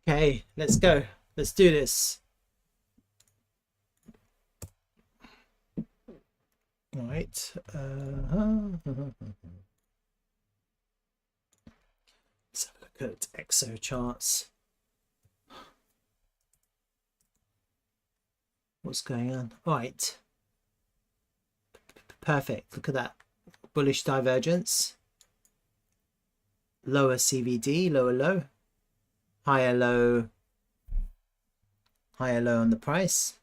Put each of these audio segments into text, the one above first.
Okay, let's go. Let's do this. All right. Let's have a look at EXO charts. What's going on? All right. Perfect. Look at that. Bullish divergence. Lower CVD, lower low. Higher low. Higher low on the price.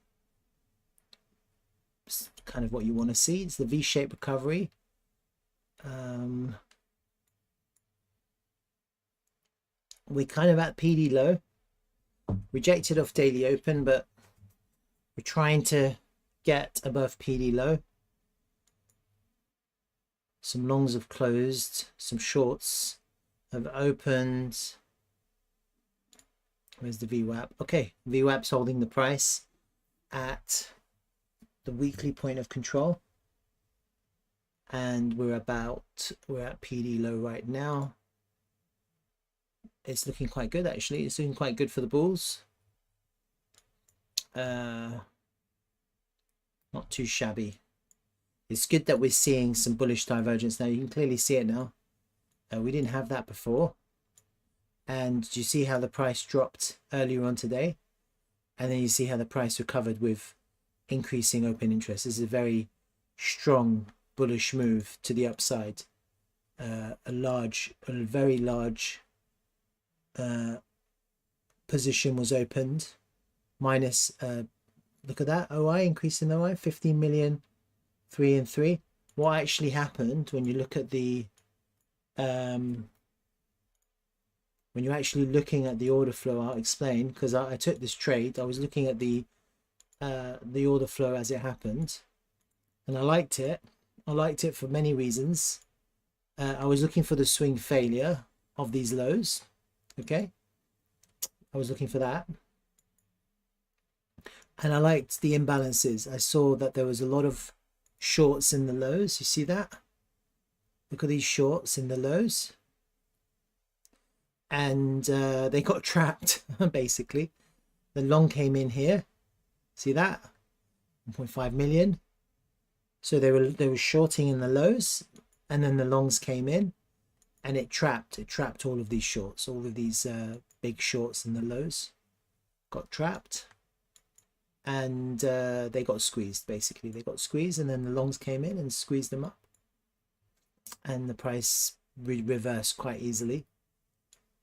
It's kind of what you want to see. It's the V-shaped recovery. We're kind of at PD low. Rejected off daily open, but we're trying to get above PD low. Some longs have closed, some shorts have opened. Where's the VWAP? Okay, VWAP's holding the price at the weekly point of control, and we're at PD low right now. It's looking quite good, actually. It's looking quite good for the bulls. Not too shabby. It's good that we're seeing some bullish divergence now. You can clearly see it now. We didn't have that before. And you see how the price dropped earlier on today, and then you see how the price recovered with increasing open interest. This is a very strong bullish move to the upside. A very large position was opened. Minus, look at that OI, increase in OI, 15 million, 3 and 3. What actually happened when you look at the when you're actually looking at the order flow, I'll explain, because I took this trade. I was looking at the order flow as it happened, and I liked it. I liked it for many reasons. I was looking for the swing failure of these lows. Okay, I was looking for that, and I liked the imbalances. I saw that there was a lot of shorts in the lows. You see that? Look at these shorts in the lows. And they got trapped. Basically the long came in here, see that, 1.5 million. So they were shorting in the lows, and then the longs came in, and it trapped all of these shorts. All of these big shorts in the lows got trapped, and they got squeezed. Basically they got squeezed, and then the longs came in and squeezed them up, and the price reversed quite easily.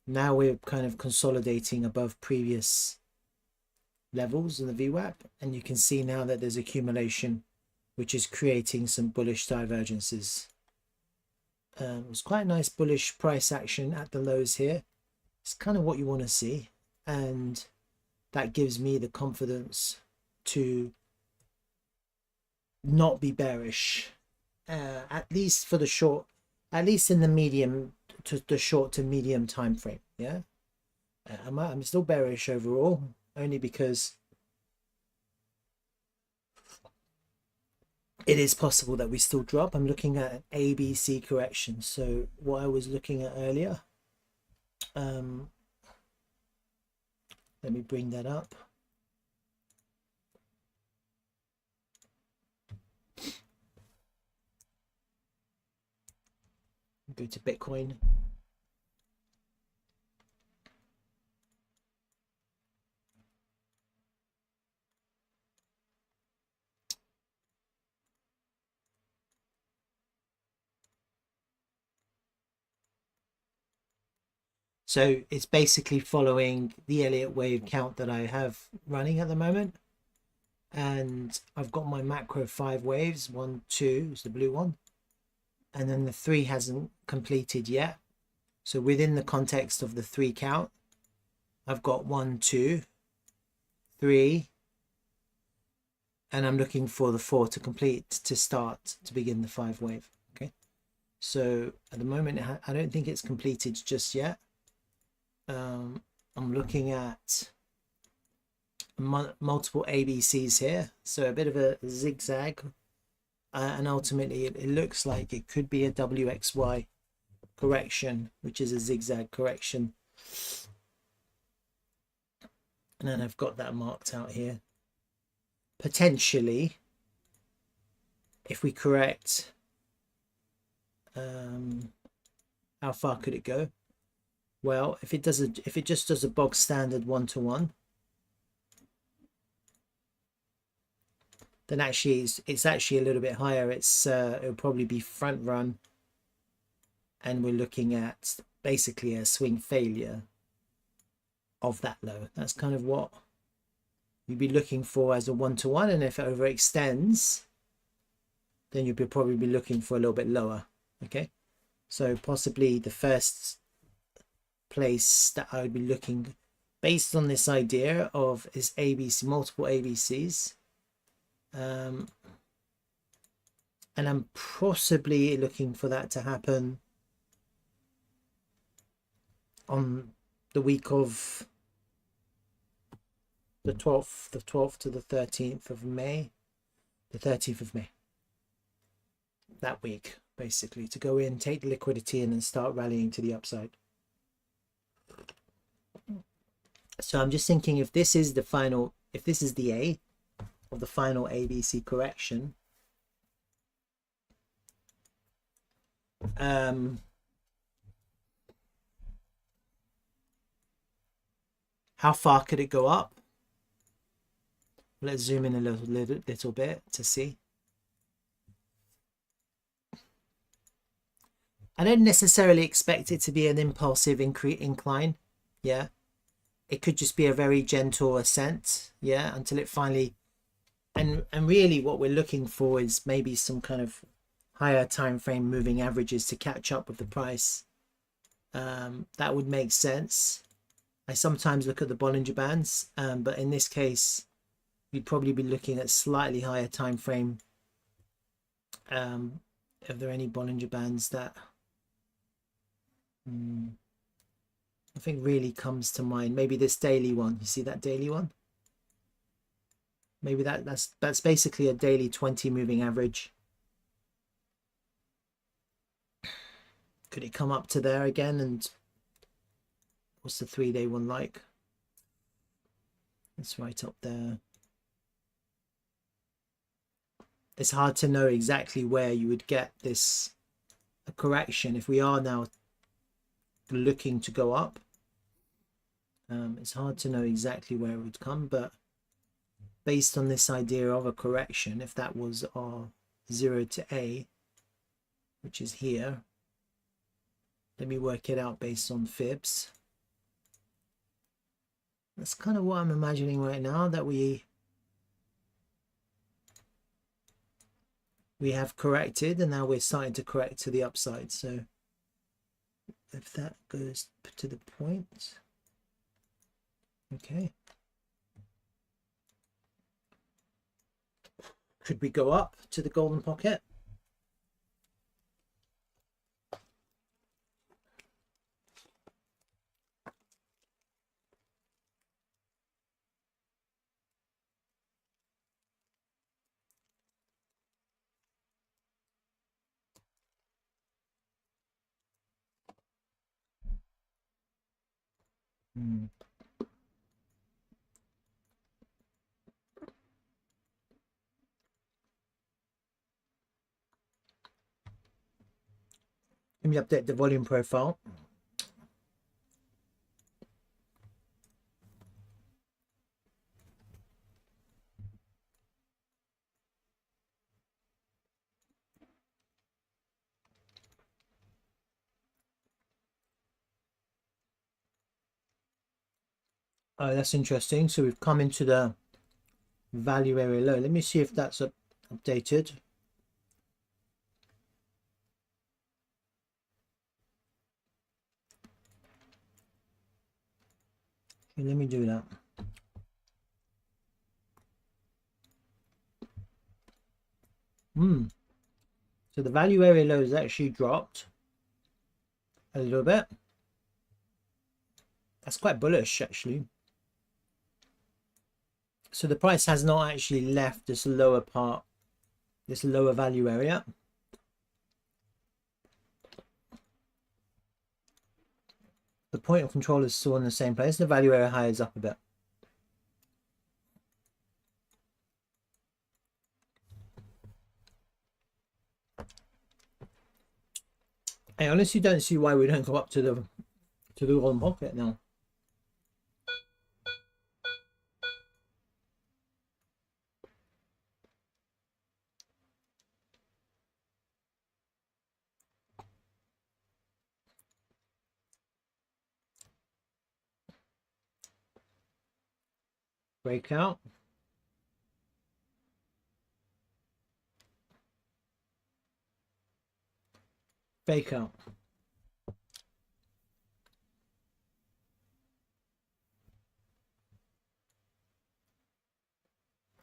Now we're kind of consolidating above previous levels in the VWAP, and you can see now that there's accumulation, which is creating some bullish divergences. It was quite a nice bullish price action at the lows here. It's kind of what you want to see, and that gives me the confidence to not be bearish, at least for the short, at least in the medium to the short to medium time frame. Yeah, I'm still bearish overall, only because it is possible that we still drop. I'm looking at an ABC correction. So what I was looking at earlier, let me bring that up. Go to Bitcoin. So it's basically following the Elliott wave count that I have running at the moment. And I've got my macro 5 waves. 1, 2 is the blue one. And then the 3 hasn't completed yet. So within the context of the 3 count, I've got 1, 2, 3, and I'm looking for the 4 to complete, to start, to begin the 5 wave. Okay, so at the moment I don't think it's completed just yet. I'm looking at multiple ABCs here, so a bit of a zigzag, and ultimately it looks like it could be a WXY correction, which is a zigzag correction. And then I've got that marked out here. Potentially, if we correct, how far could it go? Well, if it just does a bog standard 1-to-1, then actually it's actually a little bit higher. It'll probably be front run, and we're looking at basically a swing failure of that low. That's kind of what you'd be looking for as a 1-to-1, and if it overextends, then you'd probably be looking for a little bit lower. Okay, so possibly the first place that I would be looking, based on this idea of, is ABC, multiple ABCs, and I'm possibly looking for that to happen on the week of the 12th to the 13th of May, the 13th of May, that week, basically, to go in, take the liquidity, and then start rallying to the upside. So I'm just thinking, if this is the final, if this is the A of the final ABC correction, how far could it go up? Let's zoom in a little bit to see. I don't necessarily expect it to be an impulsive incline. Yeah, it could just be a very gentle ascent. Yeah, until it finally, and really what we're looking for is maybe some kind of higher time frame moving averages to catch up with the price. That would make sense. I sometimes look at the Bollinger Bands, but in this case, you'd probably be looking at slightly higher time frame. Are there any Bollinger Bands that I think really comes to mind? Maybe this daily one. You see that daily one? Maybe that's basically a daily 20 moving average. Could it come up to there again? And what's the 3-day one like? It's right up there. It's hard to know exactly where you would get this a correction if we are now looking to go up. It's hard to know exactly where it would come, but based on this idea of a correction, if that was our 0 to A, which is here, let me work it out based on fibs. That's kind of what I'm imagining right now, that we have corrected, and now we're starting to correct to the upside. So if that goes to the point, okay, could we go up to the golden pocket? Let me update the volume profile. Oh, that's interesting. So we've come into the value area low. Let me see if that's updated. Okay, let me do that. So the value area low has actually dropped a little bit. That's quite bullish, actually. So the price has not actually left this lower part, this lower value area. The point of control is still in the same place. The value area high is up a bit. I honestly don't see why we don't go up to the golden pocket now. Breakout. Fake out.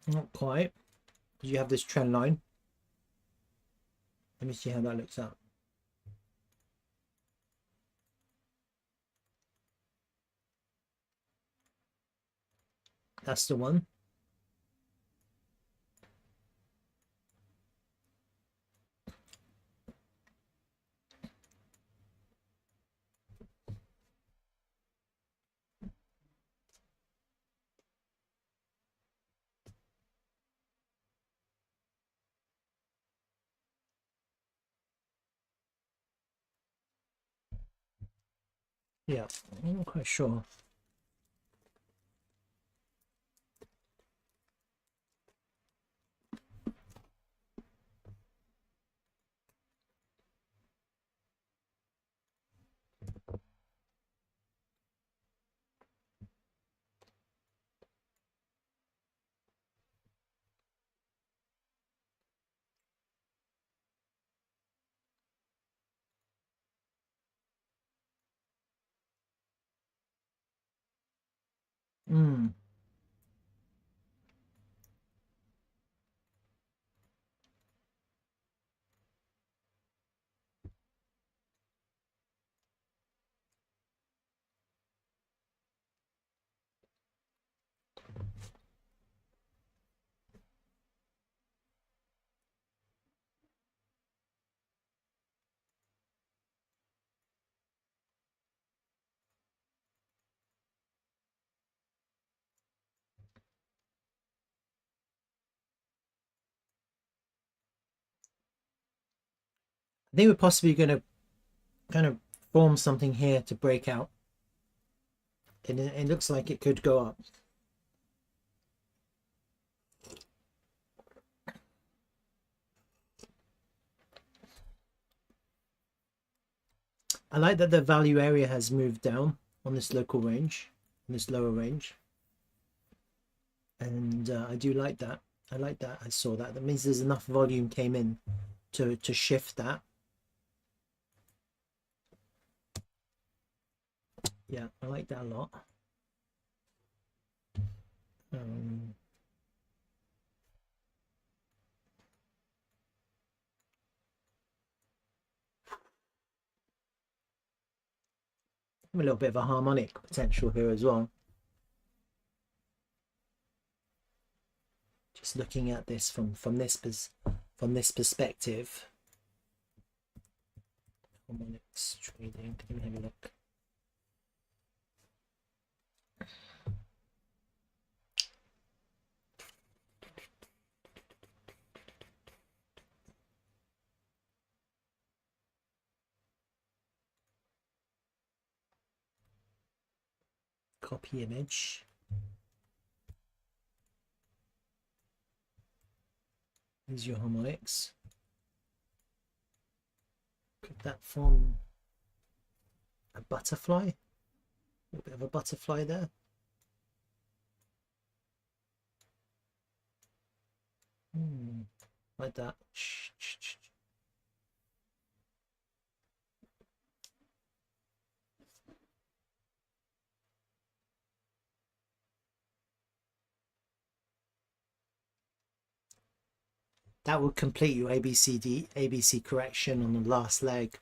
Not quite. You have this trend line. Let me see how that looks out. That's the one. Yeah, I'm not quite sure. Hmm. I think we're possibly going to kind of form something here to break out. And it looks like it could go up. I like that the value area has moved down on this local range, on this lower range. And I do like that. I like that. I saw that. That means there's enough volume came in to shift that. Yeah, I like that a lot. I'm a little bit of a harmonic potential here as well. Just looking at this from this perspective. Harmonics trading. Let me have a look. Copy image. Here's your harmonics. Could that form a butterfly? A little bit of a butterfly there. Like that. That will complete your ABC correction on the last leg,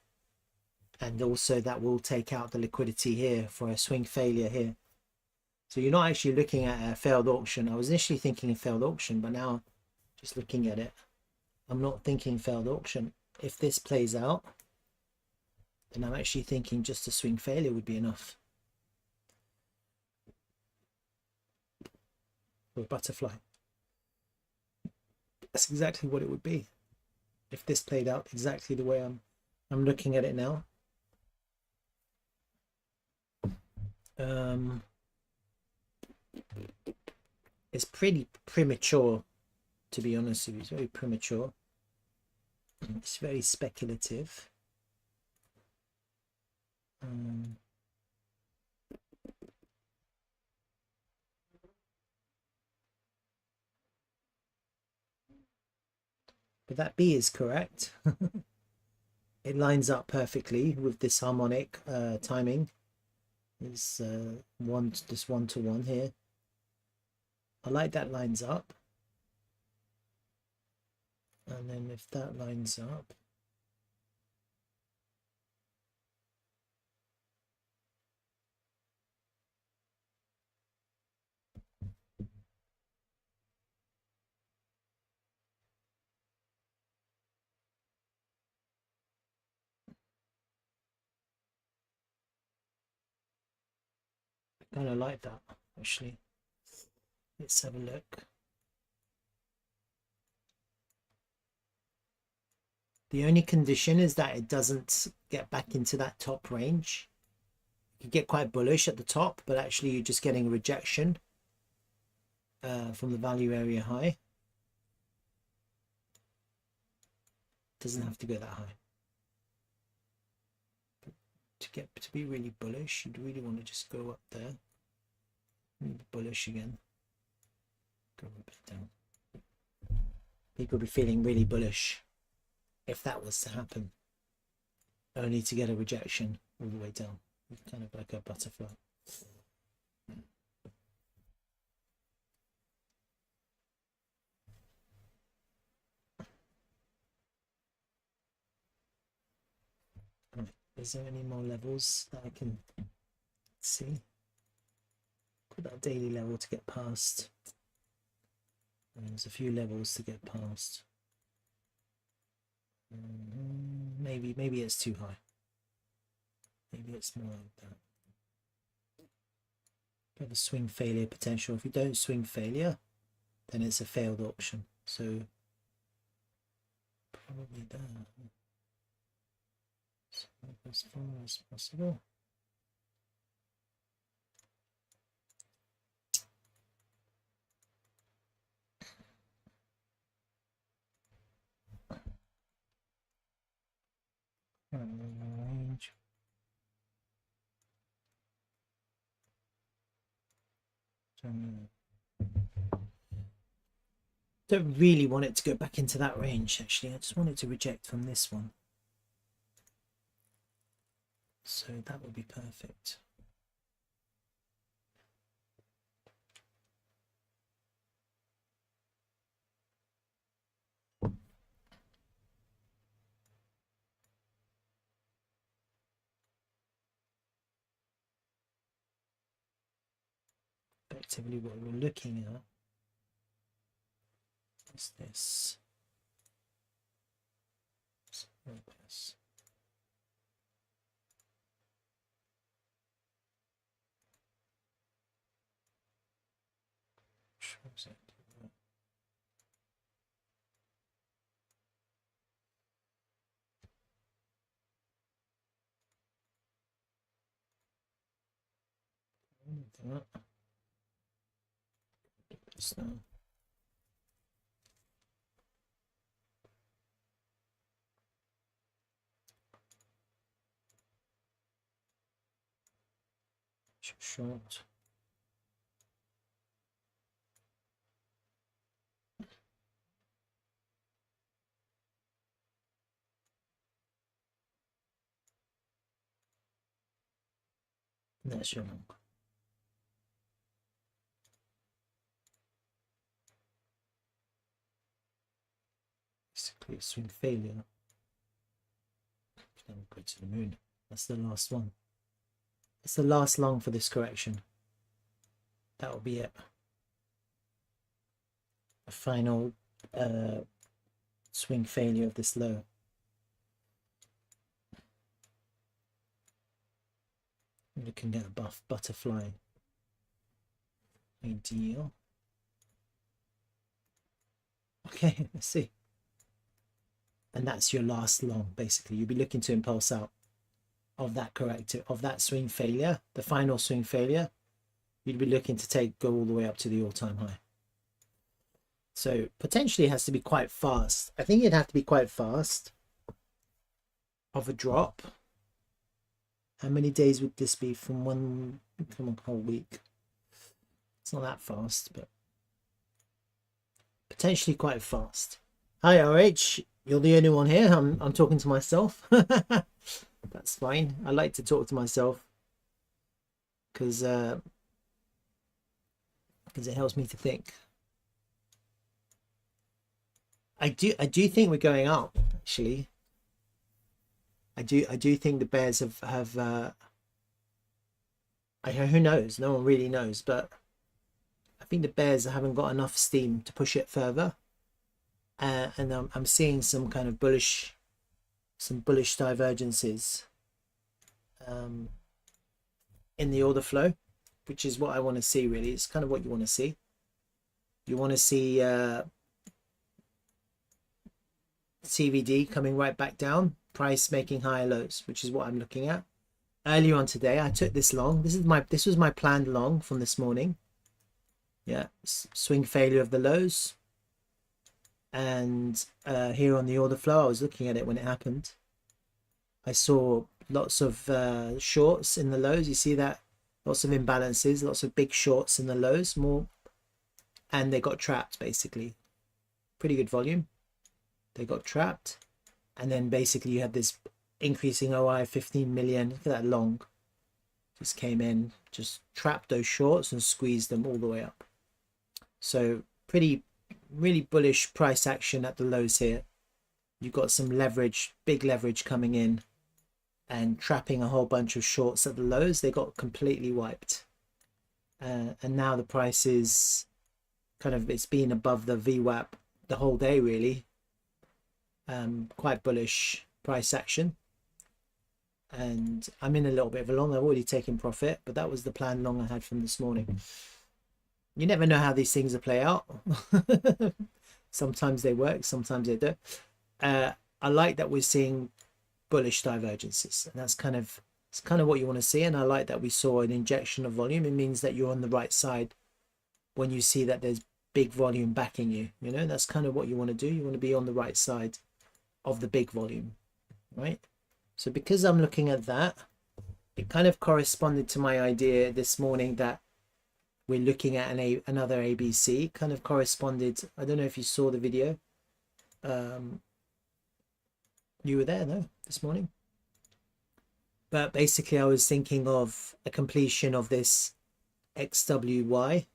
and also that will take out the liquidity here for a swing failure here. So you're not actually looking at a failed auction. I was initially thinking a failed auction, but now just looking at it, I'm not thinking failed auction. If this plays out, then I'm actually thinking just a swing failure would be enough for a butterfly. That's exactly what it would be if this played out exactly the way I'm I'm looking at it now. It's pretty premature, to be honest with you. It's very premature. It's very speculative. But that B is correct. It lines up perfectly with this harmonic timing. It's just 1 to 1 here. I like that lines up. And then if that lines up, I kind of like that actually. Let's have a look. The only condition is that it doesn't get back into that top range. You get quite bullish at the top, but actually you're just getting a rejection from the value area high. Doesn't have to go that high. But to be really bullish, you'd really want to just go up there. Be bullish again. Go a bit down. People would be feeling really bullish if that was to happen, only to get a rejection all the way down, kind of like a butterfly. Right. Is there any more levels that I can see? Put that daily level to get past. And there's a few levels to get past. Maybe it's too high. Maybe it's more like that. You have a swing failure potential. If you don't swing failure, then it's a failed option. So probably that. So as far as possible. Range. Don't really want it to go back into that range actually. I just want it to reject from this one. So that would be perfect. Effectively what we're looking at is this. So short. That's your long. Basically a swing failure. Then go to the moon. That's the last one. That's the last long for this correction. That will be it. A final swing failure of this low. I'm looking at a butterfly ideal. Okay, let's see. and that's your last long. Basically, you'll be looking to impulse out of that corrective, of that swing failure, the final swing failure. You'd be looking to go all the way up to the all-time high. So potentially it has to be quite fast. I think it'd have to be quite fast of a drop. How many days would this be from a whole week? It's not that fast, but potentially quite fast. Hi RH, you're the only one here. I'm talking to myself. That's fine. I like to talk to myself because it helps me to think. I do think we're going up, actually. I do think the bears have who knows? No one really knows, but I think the bears haven't got enough steam to push it further. And I'm seeing some kind of bullish divergences in the order flow, which is what I want to see. Really, it's kind of what you want to see. You want to see CVD coming right back down, price making higher lows, which is what I'm looking at. Earlier on today, I took this long. This was my planned long from this morning. Yeah, swing failure of the lows. And here on the order flow, I was looking at it when it happened. I saw lots of shorts in the lows. You see that? Lots of imbalances, lots of big shorts in the lows, more, and they got trapped basically. Pretty good volume. They got trapped, and then basically you had this increasing OI 15 million. Look at that long. Just came in, just trapped those shorts and squeezed them all the way up. So really bullish price action at the lows here. You've got some leverage, big leverage coming in and trapping a whole bunch of shorts at the lows. They got completely wiped. And now the price is kind of, it's been above the VWAP the whole day, really. Quite bullish price action. And I'm in a little bit of a long. I've already taken profit, but that was the plan long I had from this morning. You never know how these things will play out. Sometimes they work, sometimes they don't. I like that we're seeing bullish divergences, and that's kind of what you want to see. And I like that we saw an injection of volume. It means that you're on the right side when you see that there's big volume backing you. You know, that's kind of what you want to do. You want to be on the right side of the big volume, right? So because I'm looking at that, it kind of corresponded to my idea this morning that we're looking at another ABC. Kind of corresponded. I don't know if you saw the video. You were there, no, this morning? But basically I was thinking of a completion of this XWY,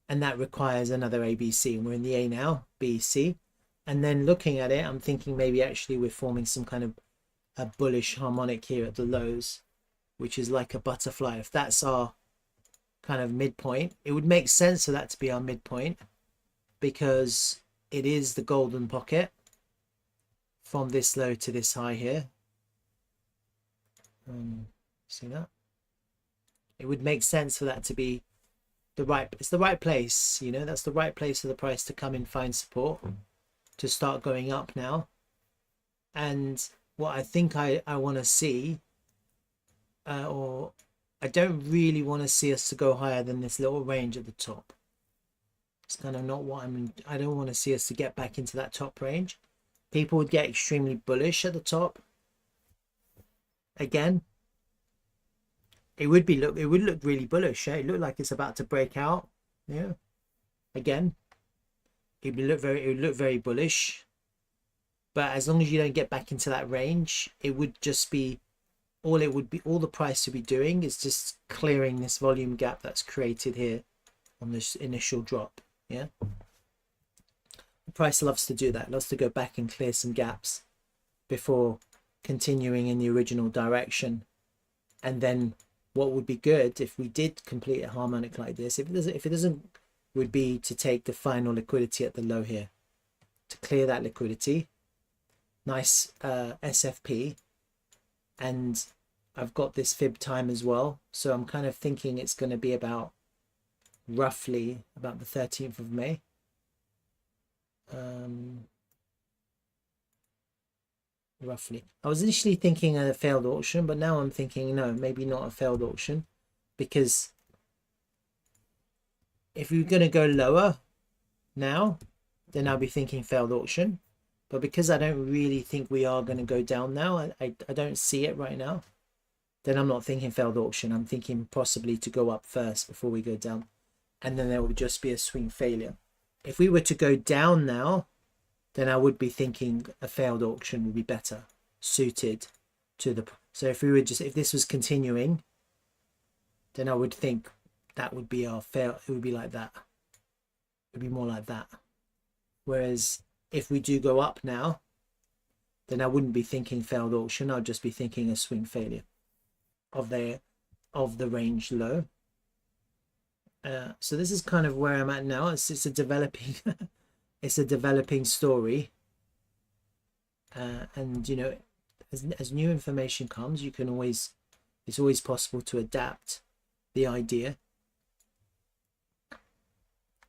and that requires another ABC, and we're in the A now, B, C. And then looking at it, I'm thinking maybe actually we're forming some kind of a bullish harmonic here at the lows, which is like a butterfly. If that's our kind of midpoint, it would make sense for that to be our midpoint, because it is the golden pocket from this low to this high here. See that? It would make sense for that to be it's the right place, you know. That's the right place for the price to come in, find support, to start going up now. And what I think I want to see, or I don't really want to see us to go higher than this little range at the top. It's kind of not what I don't want to see us to get back into that top range. People would get extremely bullish at the top. Again, it would look really bullish. It looked like it's about to break out. Yeah. Again, it would look very bullish. But as long as you don't get back into that range, it would just be all the price to be doing is just clearing this volume gap that's created here on this initial drop. Yeah. The price loves to do that. It loves to go back and clear some gaps before continuing in the original direction. And then what would be good if we did complete a harmonic like this, if it doesn't, would be to take the final liquidity at the low here, to clear that liquidity. Nice SFP, and I've got this fib time as well, so I'm kind of thinking it's going to be roughly about the 13th of May. roughly. I was initially thinking a failed auction, but now I'm thinking no, maybe not a failed auction, because if you're going to go lower now, then I'll be thinking failed auction. But because I don't really think we are going to go down now, I don't see it right now, then I'm not thinking failed auction. I'm thinking possibly to go up first before we go down, and then there will just be a swing failure. If we were to go down now, then I would be thinking a failed auction would be better suited to the. So if we were if this was continuing, then I would think that would be our fail. It would be like that. It would be more like that. Whereas if we do go up now, then I wouldn't be thinking failed auction. I'd just be thinking a swing failure of the range low. So this is kind of where I'm at now. It's a developing it's a developing story, and you know, as new information comes, you can always, it's always possible to adapt the idea.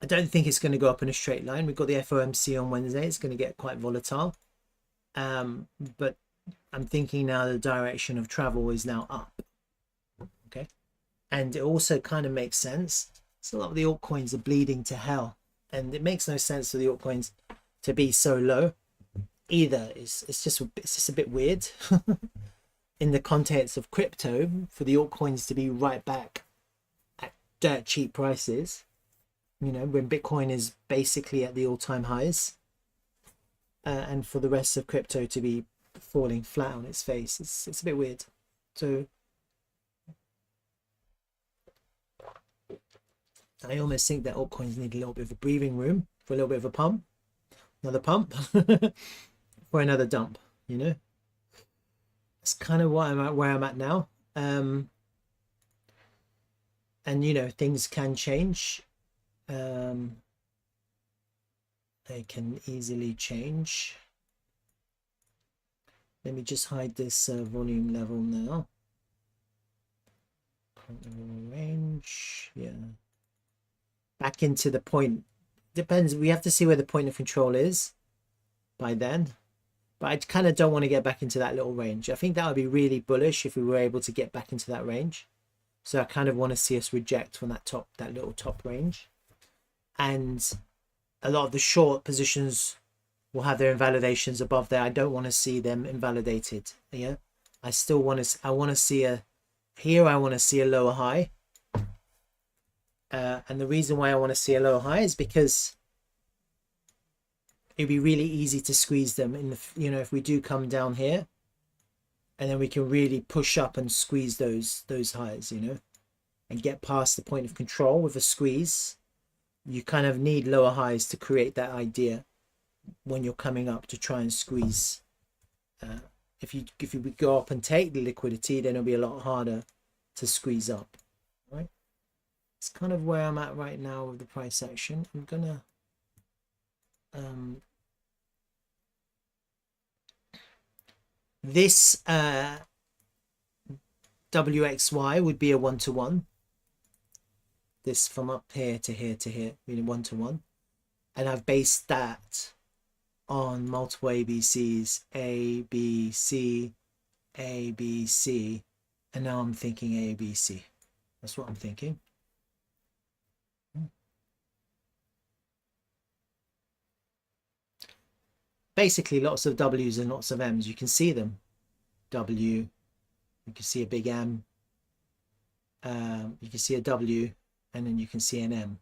I don't think it's going to go up in a straight line. We've got the FOMC on Wednesday. It's going to get quite volatile, but I'm thinking now the direction of travel is now up. Okay, and it also kind of makes sense. So a lot of the altcoins are bleeding to hell, and it makes no sense for the altcoins to be so low either. It's just a bit weird in the context of crypto for the altcoins to be right back at dirt cheap prices, you know, when Bitcoin is basically at the all-time highs, and for the rest of crypto to be falling flat on its face. It's a bit weird. So I almost think that altcoins need a little bit of a breathing room for a little bit of a pump, another pump for another dump, you know. That's kind of what I'm at, where I'm at now. And you know, things can change. They can easily change. Let me just hide this volume level now. Range, yeah. Back into the point. Depends. We have to see where the point of control is by then. But I kind of don't want to get back into that little range. I think that would be really bullish if we were able to get back into that range. So I kind of want to see us reject from that little top range. And a lot of the short positions will have their invalidations above there. I don't want to see them invalidated. Yeah, I still want to. I want to see a. Here I want to see a lower high. And the reason why I want to see a lower high is because it'd be really easy to squeeze them in the, you know, if we do come down here, and then we can really push up and squeeze those highs, you know, and get past the point of control with a squeeze. You kind of need lower highs to create that idea when you're coming up to try and squeeze. If you go up and take the liquidity, then it'll be a lot harder to squeeze up, right? It's kind of where I'm at right now with the price action. I'm gonna this WXY would be a 1-to-1. This from up here to here to here, meaning 1-to-1, and I've based that on multiple ABCs, A, B, C, A, B, C, and now I'm thinking A, B, C. That's what I'm thinking. Basically, lots of W's and lots of M's. You can see them. W, you can see a big M, you can see a W, and then you can see an M.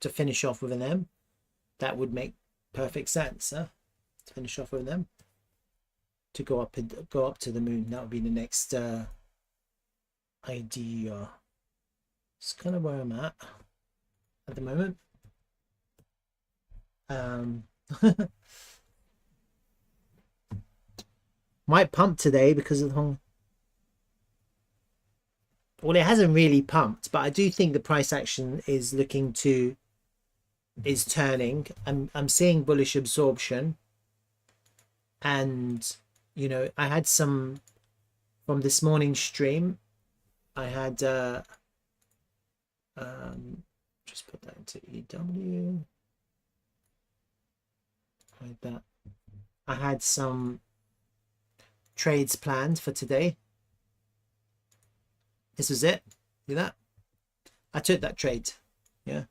To finish off with an M, that would make perfect sense, huh? To finish off with an M, to go up to the moon. That would be the next idea. It's kind of where I'm at the moment. Might pump today because of the whole. Well, it hasn't really pumped, but I do think the price action is turning. I'm seeing bullish absorption, and you know, I had some from this morning's stream. I had just put that into EW like that. I had some trades planned for today. This was it. See that? I took that trade. Yeah.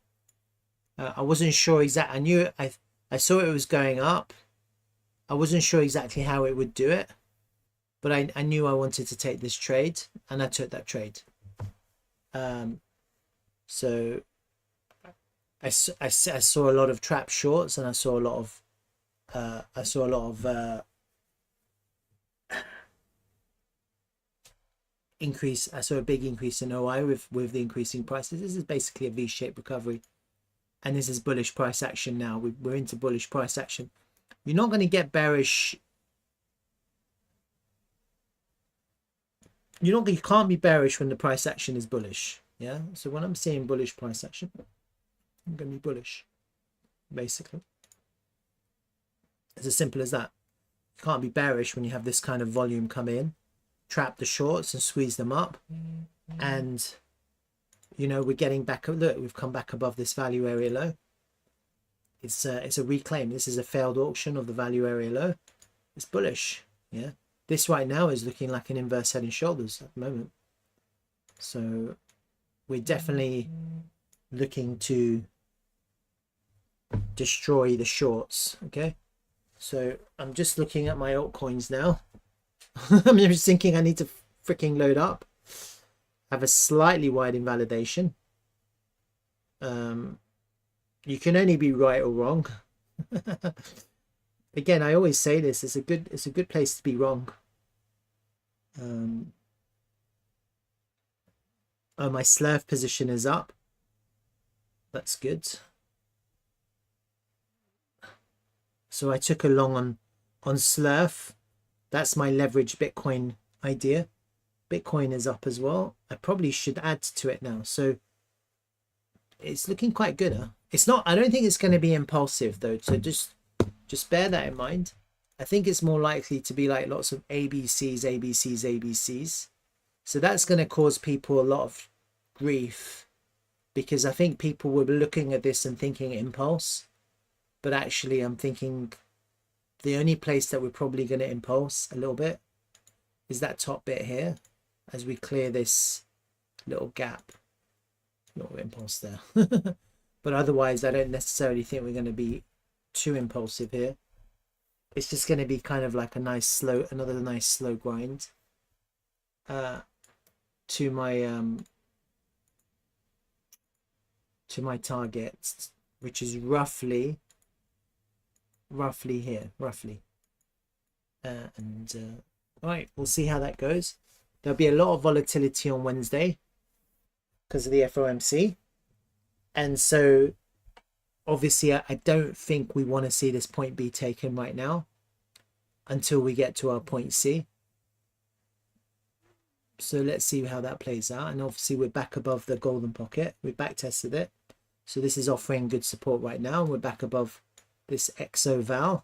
I wasn't sure exactly. I knew I saw it was going up. I wasn't sure exactly how it would do it, but I knew I wanted to take this trade, and I took that trade. So I saw a lot of trap shorts, and I saw a lot of increase. I saw a big increase in OI with the increasing prices. This is basically a V-shaped recovery, and this is bullish price action now. We're into bullish price action. You're not going to get bearish. You can't be bearish when the price action is bullish. Yeah. So when I'm seeing bullish price action, I'm going to be bullish, basically. It's as simple as that. You can't be bearish when you have this kind of volume come in, trap the shorts and squeeze them up. And, you know, we're getting back. Look, we've come back above this value area low. It's a reclaim. This is a failed auction of the value area low. It's bullish. Yeah. This right now is looking like an inverse head and shoulders at the moment. So we're definitely looking to destroy the shorts. Okay. So I'm just looking at my altcoins now. I'm just thinking I need to freaking load up. Have a slightly wide invalidation. You can only be right or wrong. Again, I always say this, it's a good place to be wrong. Oh, my slurf position is up. That's good. So I took a long on slurf. That's my leverage Bitcoin idea. Bitcoin is up as well. I probably should add to it now. So it's looking quite good. Huh? It's not, I don't think it's going to be impulsive though. So just bear that in mind. I think it's more likely to be like lots of ABCs, ABCs, ABCs. So that's going to cause people a lot of grief, because I think people were looking at this and thinking impulse. But actually I'm thinking the only place that we're probably going to impulse a little bit is that top bit here, as we clear this little gap. Little impulse there. But otherwise I don't necessarily think we're going to be too impulsive here. It's just going to be kind of like a nice slow, another nice slow grind to my target, which is roughly here, roughly. All right, we'll see how that goes. There'll be a lot of volatility on Wednesday because of the FOMC, and so obviously I don't think we want to see this point B taken right now until we get to our point C. So let's see how that plays out. And obviously we're back above the golden pocket. We back tested it, so this is offering good support right now. We're back above this XO val,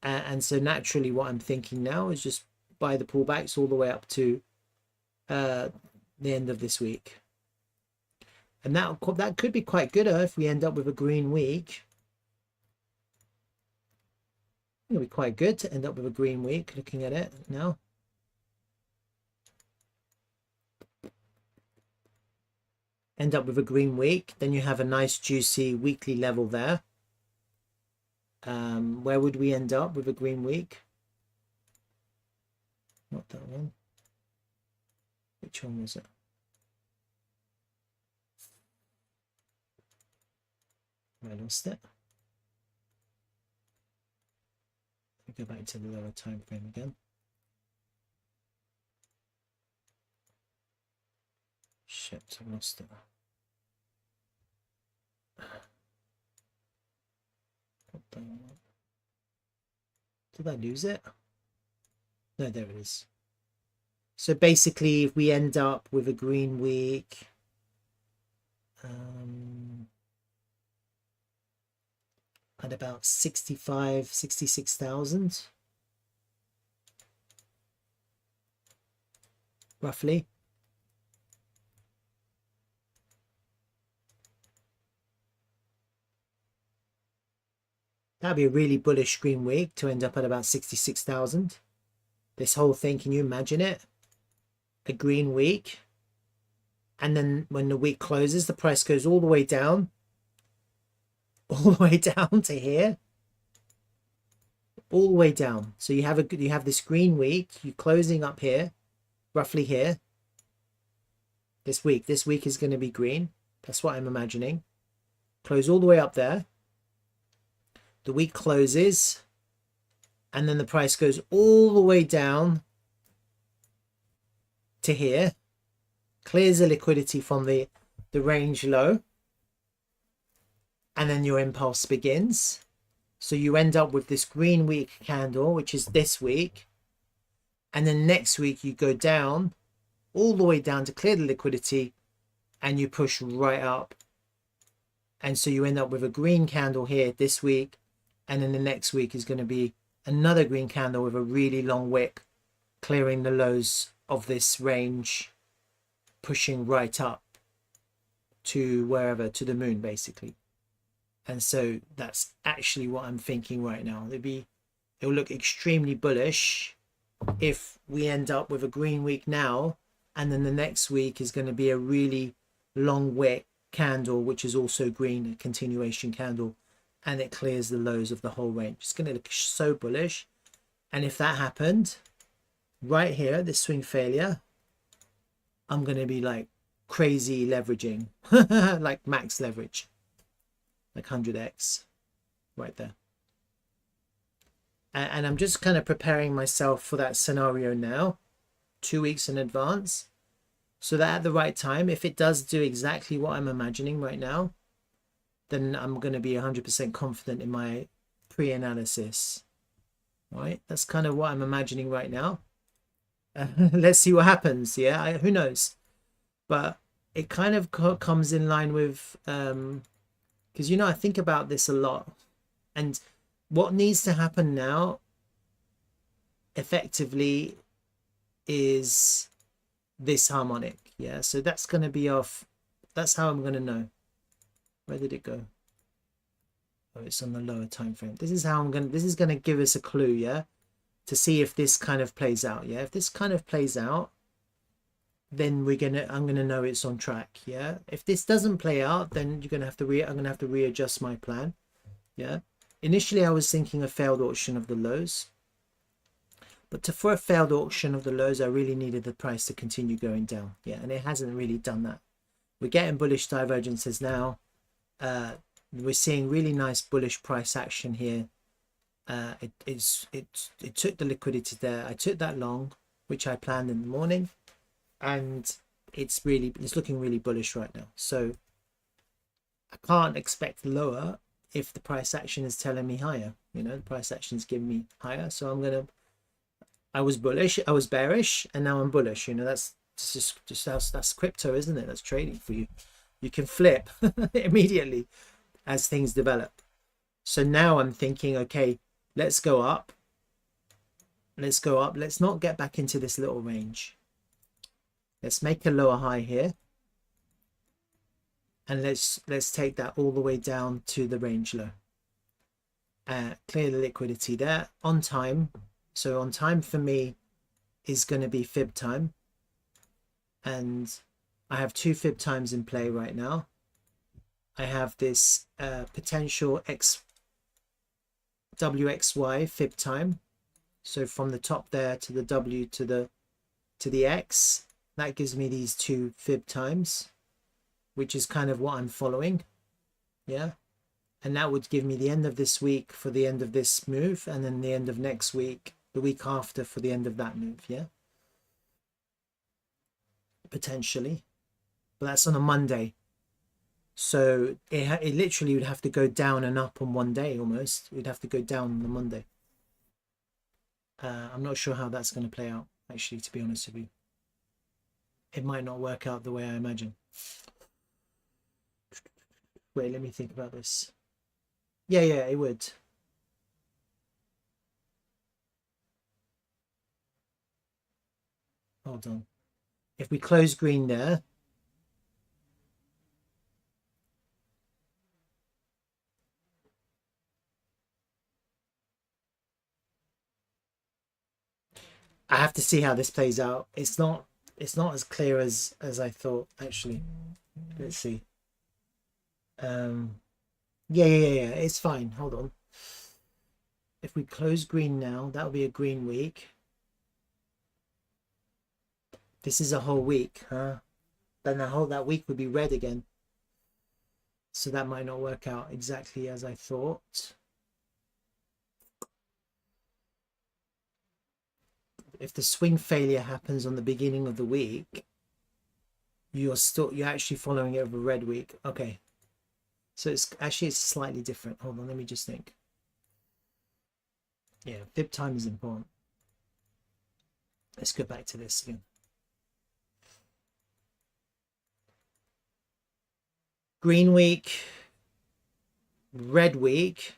and so naturally what I'm thinking now is just buy the pullbacks all the way up to the end of this week. And that could be quite good if we end up with a green week. It'll be quite good to end up with a green week, looking at it now. End up with a green week, then you have a nice juicy weekly level there. Where would we end up with a green week? Not that one. Which one was it? I lost it. Go back to the lower time frame again. Shit, I lost it. Did I lose it? No, there it is. So basically, if we end up with a green week, at about 66,000 roughly. That'd be a really bullish green week to end up at about 66,000. This whole thing, can you imagine it? A green week. And then when the week closes, the price goes all the way down. All the way down to here. All the way down. So you have this green week. You're closing up here. Roughly here. This week is going to be green. That's what I'm imagining. Close all the way up there. The week closes. And then the price goes all the way down to here. Clears the liquidity from the range low. And then your impulse begins. So you end up with this green week candle, which is this week. And then next week you go down, all the way down to clear the liquidity, and you push right up. And so you end up with a green candle here this week. And then the next week is going to be another green candle with a really long wick, clearing the lows of this range, pushing right up to wherever, to the moon, basically. And so that's actually what I'm thinking right now. It'll look extremely bullish if we end up with a green week now, and then the next week is going to be a really long wick candle, which is also green, a continuation candle, and it clears the lows of the whole range. It's going to look so bullish. And if that happened right here, this swing failure, I'm going to be like crazy leveraging, like max leverage, like 100x right there. And I'm just kind of preparing myself for that scenario now, 2 weeks in advance, so that at the right time, if it does do exactly what I'm imagining right now, then I'm going to be 100% confident in my pre-analysis, right? That's kind of what I'm imagining right now. Let's see what happens. Yeah, who knows? But it kind of comes in line with, because, I think about this a lot. And what needs to happen now, effectively, is this harmonic. Yeah, so that's going to be off. That's how I'm going to know. Where did it go? Oh, it's on the lower time frame. This is how this is going to give us a clue, yeah, to see if this kind of plays out. Yeah, if this kind of plays out, then I'm gonna know it's on track. Yeah, if this doesn't play out, then I'm gonna have to readjust my plan. Yeah, initially I was thinking a failed auction of the lows, but for a failed auction of the lows, I really needed the price to continue going down. Yeah, and it hasn't really done that. We're getting bullish divergences now. We're seeing really nice bullish price action here. It took the liquidity there. I took that long, which I planned in the morning, and it's looking really bullish right now. So I can't expect lower if the price action is telling me higher. The price action is giving me higher, so I was bullish, I was bearish, and now I'm bullish. That's crypto, isn't it? That's trading for you. You can flip immediately as things develop. So now I'm thinking, okay, let's go up. Let's go up. Let's not get back into this little range. Let's make a lower high here. And let's take that all the way down to the range low. Clear the liquidity there on time. So on time for me is going to be fib time. And I have 2 fib times in play right now. I have this potential WXY fib time. So from the top there to the W to the X, that gives me these 2 fib times, which is kind of what I'm following. Yeah. And that would give me the end of this week for the end of this move, and then the end of next week, the week after for the end of that move. Yeah. Potentially. But that's on a Monday. So it literally would have to go down and up on one day almost. We'd have to go down on the Monday. I'm not sure how that's going to play out, actually, to be honest with you. It might not work out the way I imagine. Wait, let me think about this. Yeah, it would. Hold on. If we close green there, I have to see how this plays out. It's not as clear as I thought, actually. Let's see. Yeah, it's fine. Hold on. If we close green now, that'll be a green week. This is a whole week, huh? Then that week would be red again. So that might not work out exactly as I thought. If the swing failure happens on the beginning of the week, you're actually following it over a red week. Okay. So it's slightly different. Hold on, let me just think. Yeah, fib time is important. Let's go back to this again. Green week, red week.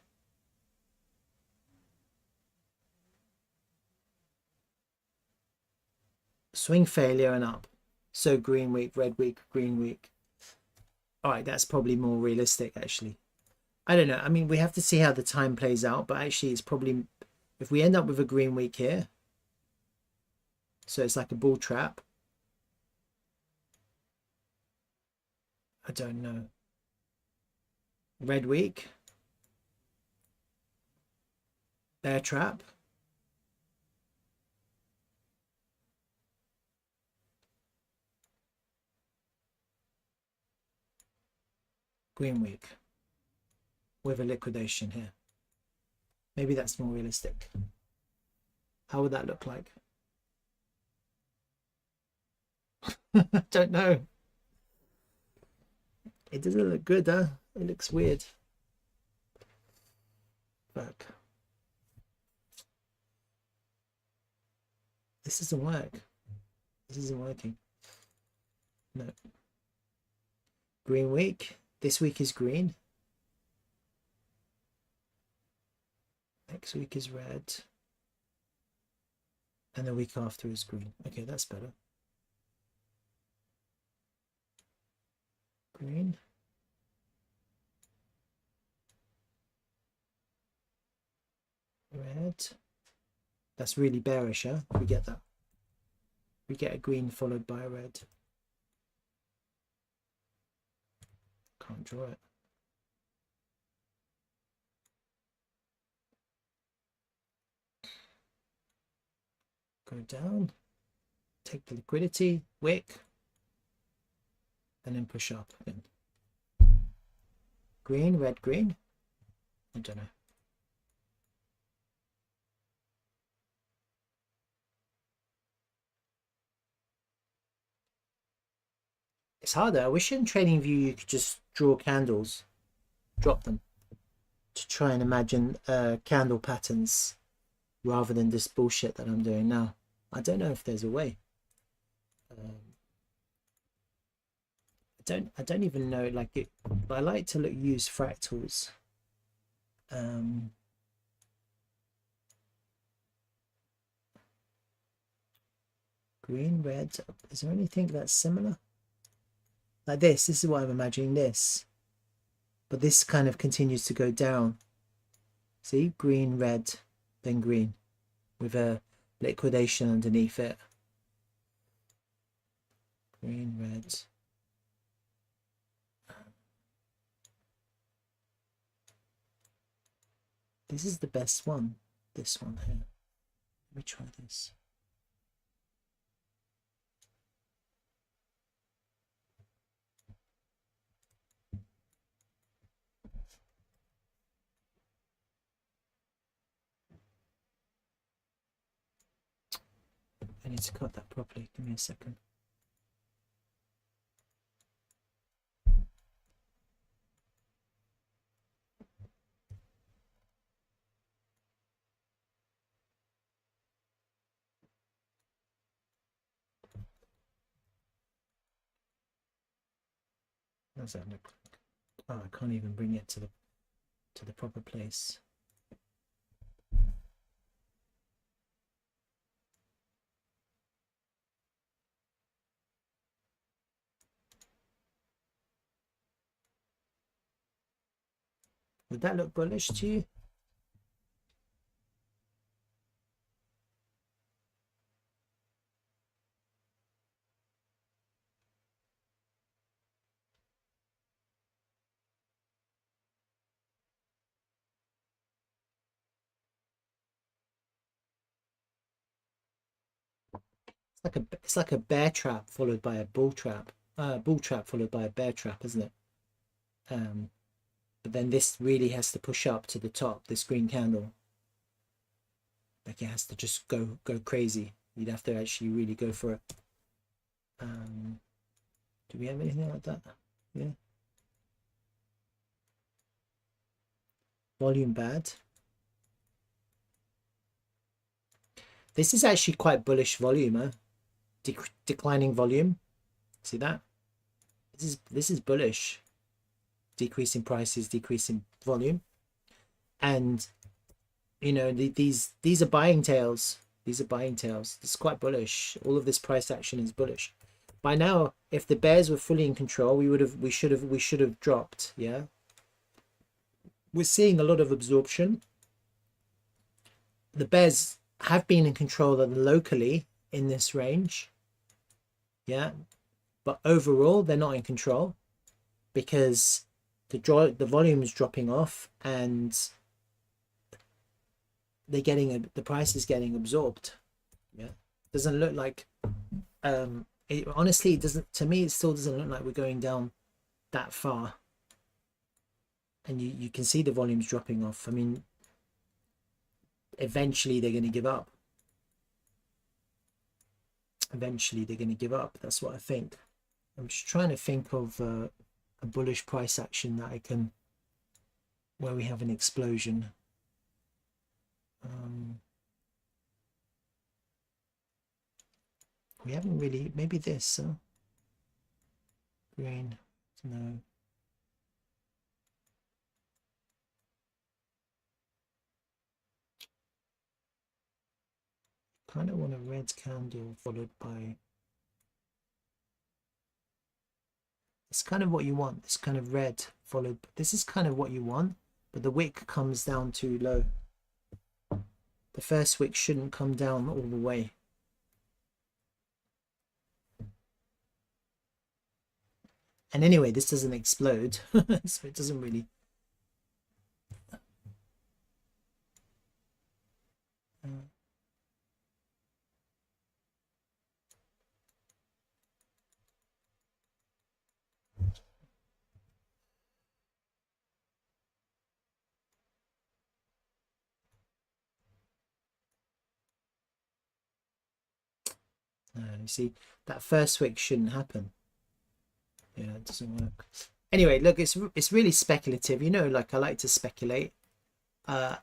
Swing failure and up. So green week, red week, green week. All right, that's probably more realistic, actually. I don't know. I mean, we have to see how the time plays out, but actually it's probably, if we end up with a green week here, so it's like a bull trap. I don't know. Red week. Bear trap. Green week. With a liquidation here. Maybe that's more realistic. How would that look like? I don't know. It doesn't look good, huh? It looks weird. Fuck. This doesn't work. This isn't working. No. Green week. This week is green. Next week is red. And the week after is green. Okay, that's better. Green. Red. That's really bearish, huh? We get that. We get a green followed by a red. Can't draw it. Go down. Take the liquidity, wick. And then push up again. Green, red, green. I don't know. It's harder. I wish in TradingView you could just draw candles, drop them, to try and imagine candle patterns rather than this bullshit that I'm doing now. I don't know if there's a way. I don't even know, like it, but I like to use fractals. Green, red. Is there anything that's similar? Like this is what I'm imagining this. But this kind of continues to go down. See, green, red, then green, with a liquidation underneath it. Green, red. This is the best one. This one here. Let me try this. I need to cut that properly. Give me a second. How does that look like? Oh, I can't even bring it to the proper place. Would that look bullish to you? It's like a bear trap followed by a bull trap. Bull trap followed by a bear trap, isn't it? But then this really has to push up to the top, this green candle. Like it has to just go crazy. You'd have to actually really go for it. Do we have anything like that? Yeah. Volume bad. This is actually quite bullish volume, huh? Declining volume. See that? This is bullish. Decreasing prices, decreasing volume, and you know these are buying tails. These are buying tails. It's quite bullish. All of this price action is bullish. By now, if the bears were fully in control, we should have dropped. Yeah. We're seeing a lot of absorption. The bears have been in control locally in this range. Yeah. But overall, they're not in control because the volume is dropping off and they're getting the price is getting absorbed. Yeah. Doesn't look like honestly, it doesn't, to me, it still doesn't look like we're going down that far. And you can see the volumes dropping off. I mean, eventually they're going to give up. Eventually they're going to give up. That's what I think. I'm just trying to think of a bullish price action that I can, where we have an explosion. We haven't really, maybe this, green, no. Kind of want a red candle followed by, it's kind of what you want, this kind of red followed, this is kind of what you want, but the wick comes down too low. The first wick shouldn't come down all the way. And anyway, this doesn't explode, so it doesn't really. You see, that first wick shouldn't happen. Yeah, it doesn't work. Anyway, look, it's really speculative. You know, like I like to speculate. So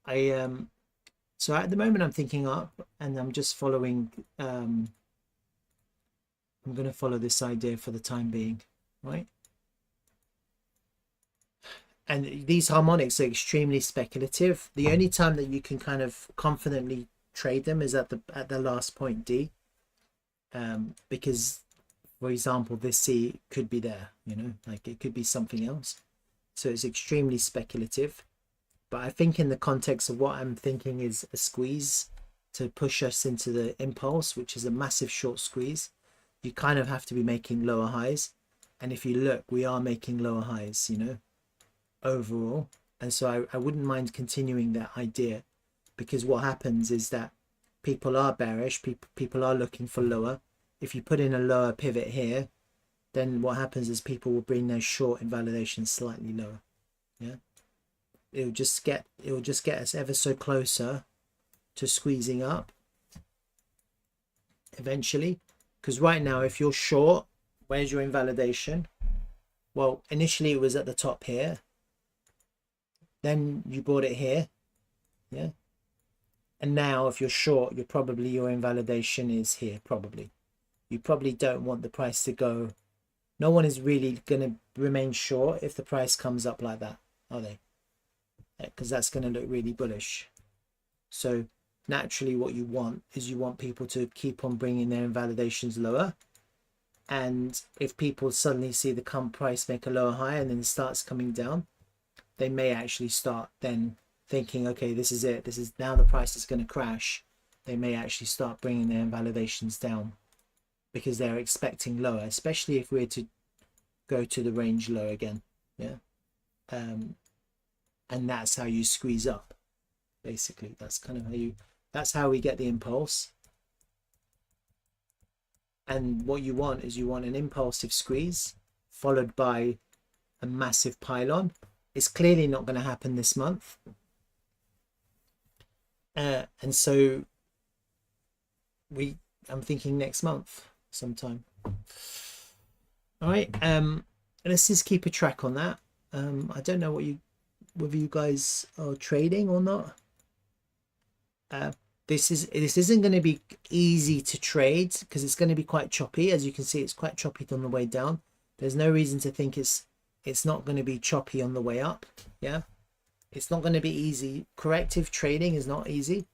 at the moment I'm thinking up, and I'm just following. I'm going to follow this idea for the time being, right? And these harmonics are extremely speculative. The only time that you can kind of confidently trade them is at the last point D. Because, for example, this C could be there, you know, like it could be something else. So it's extremely speculative. But I think in the context of what I'm thinking is a squeeze to push us into the impulse, which is a massive short squeeze, you kind of have to be making lower highs. And if you look, we are making lower highs, you know, overall. And so I wouldn't mind continuing that idea, because what happens is that people are bearish, people are looking for lower. If you put in a lower pivot here, then what happens is people will bring their short invalidation slightly lower. Yeah, it'll just get us ever so closer to squeezing up eventually. Because right now, if you're short, where's your invalidation? Well, initially it was at the top here, then you bought it here, yeah. And now if you're short, you're probably, your invalidation is here. Probably you probably don't want the price to go. No one is really going to remain short if the price comes up like that, are they? Because that's going to look really bullish. So naturally what you want is you want people to keep on bringing their invalidations lower. And if people suddenly see the price make a lower high and then it starts coming down, they may actually start then thinking, okay, this is it. This is now the price is going to crash. They may actually start bringing their invalidations down because they're expecting lower, especially if we're to go to the range low again. Yeah. And that's how you squeeze up. Basically, that's kind of how that's how we get the impulse. And what you want is you want an impulsive squeeze followed by a massive pylon. It's clearly not going to happen this month. And so I'm thinking next month sometime. All right. Let's just keep a track on that. I don't know whether you guys are trading or not. This isn't going to be easy to trade because it's going to be quite choppy. As you can see, it's quite choppy on the way down. There's no reason to think it's not going to be choppy on the way up. Yeah, it's not going to be easy. Corrective trading is not easy.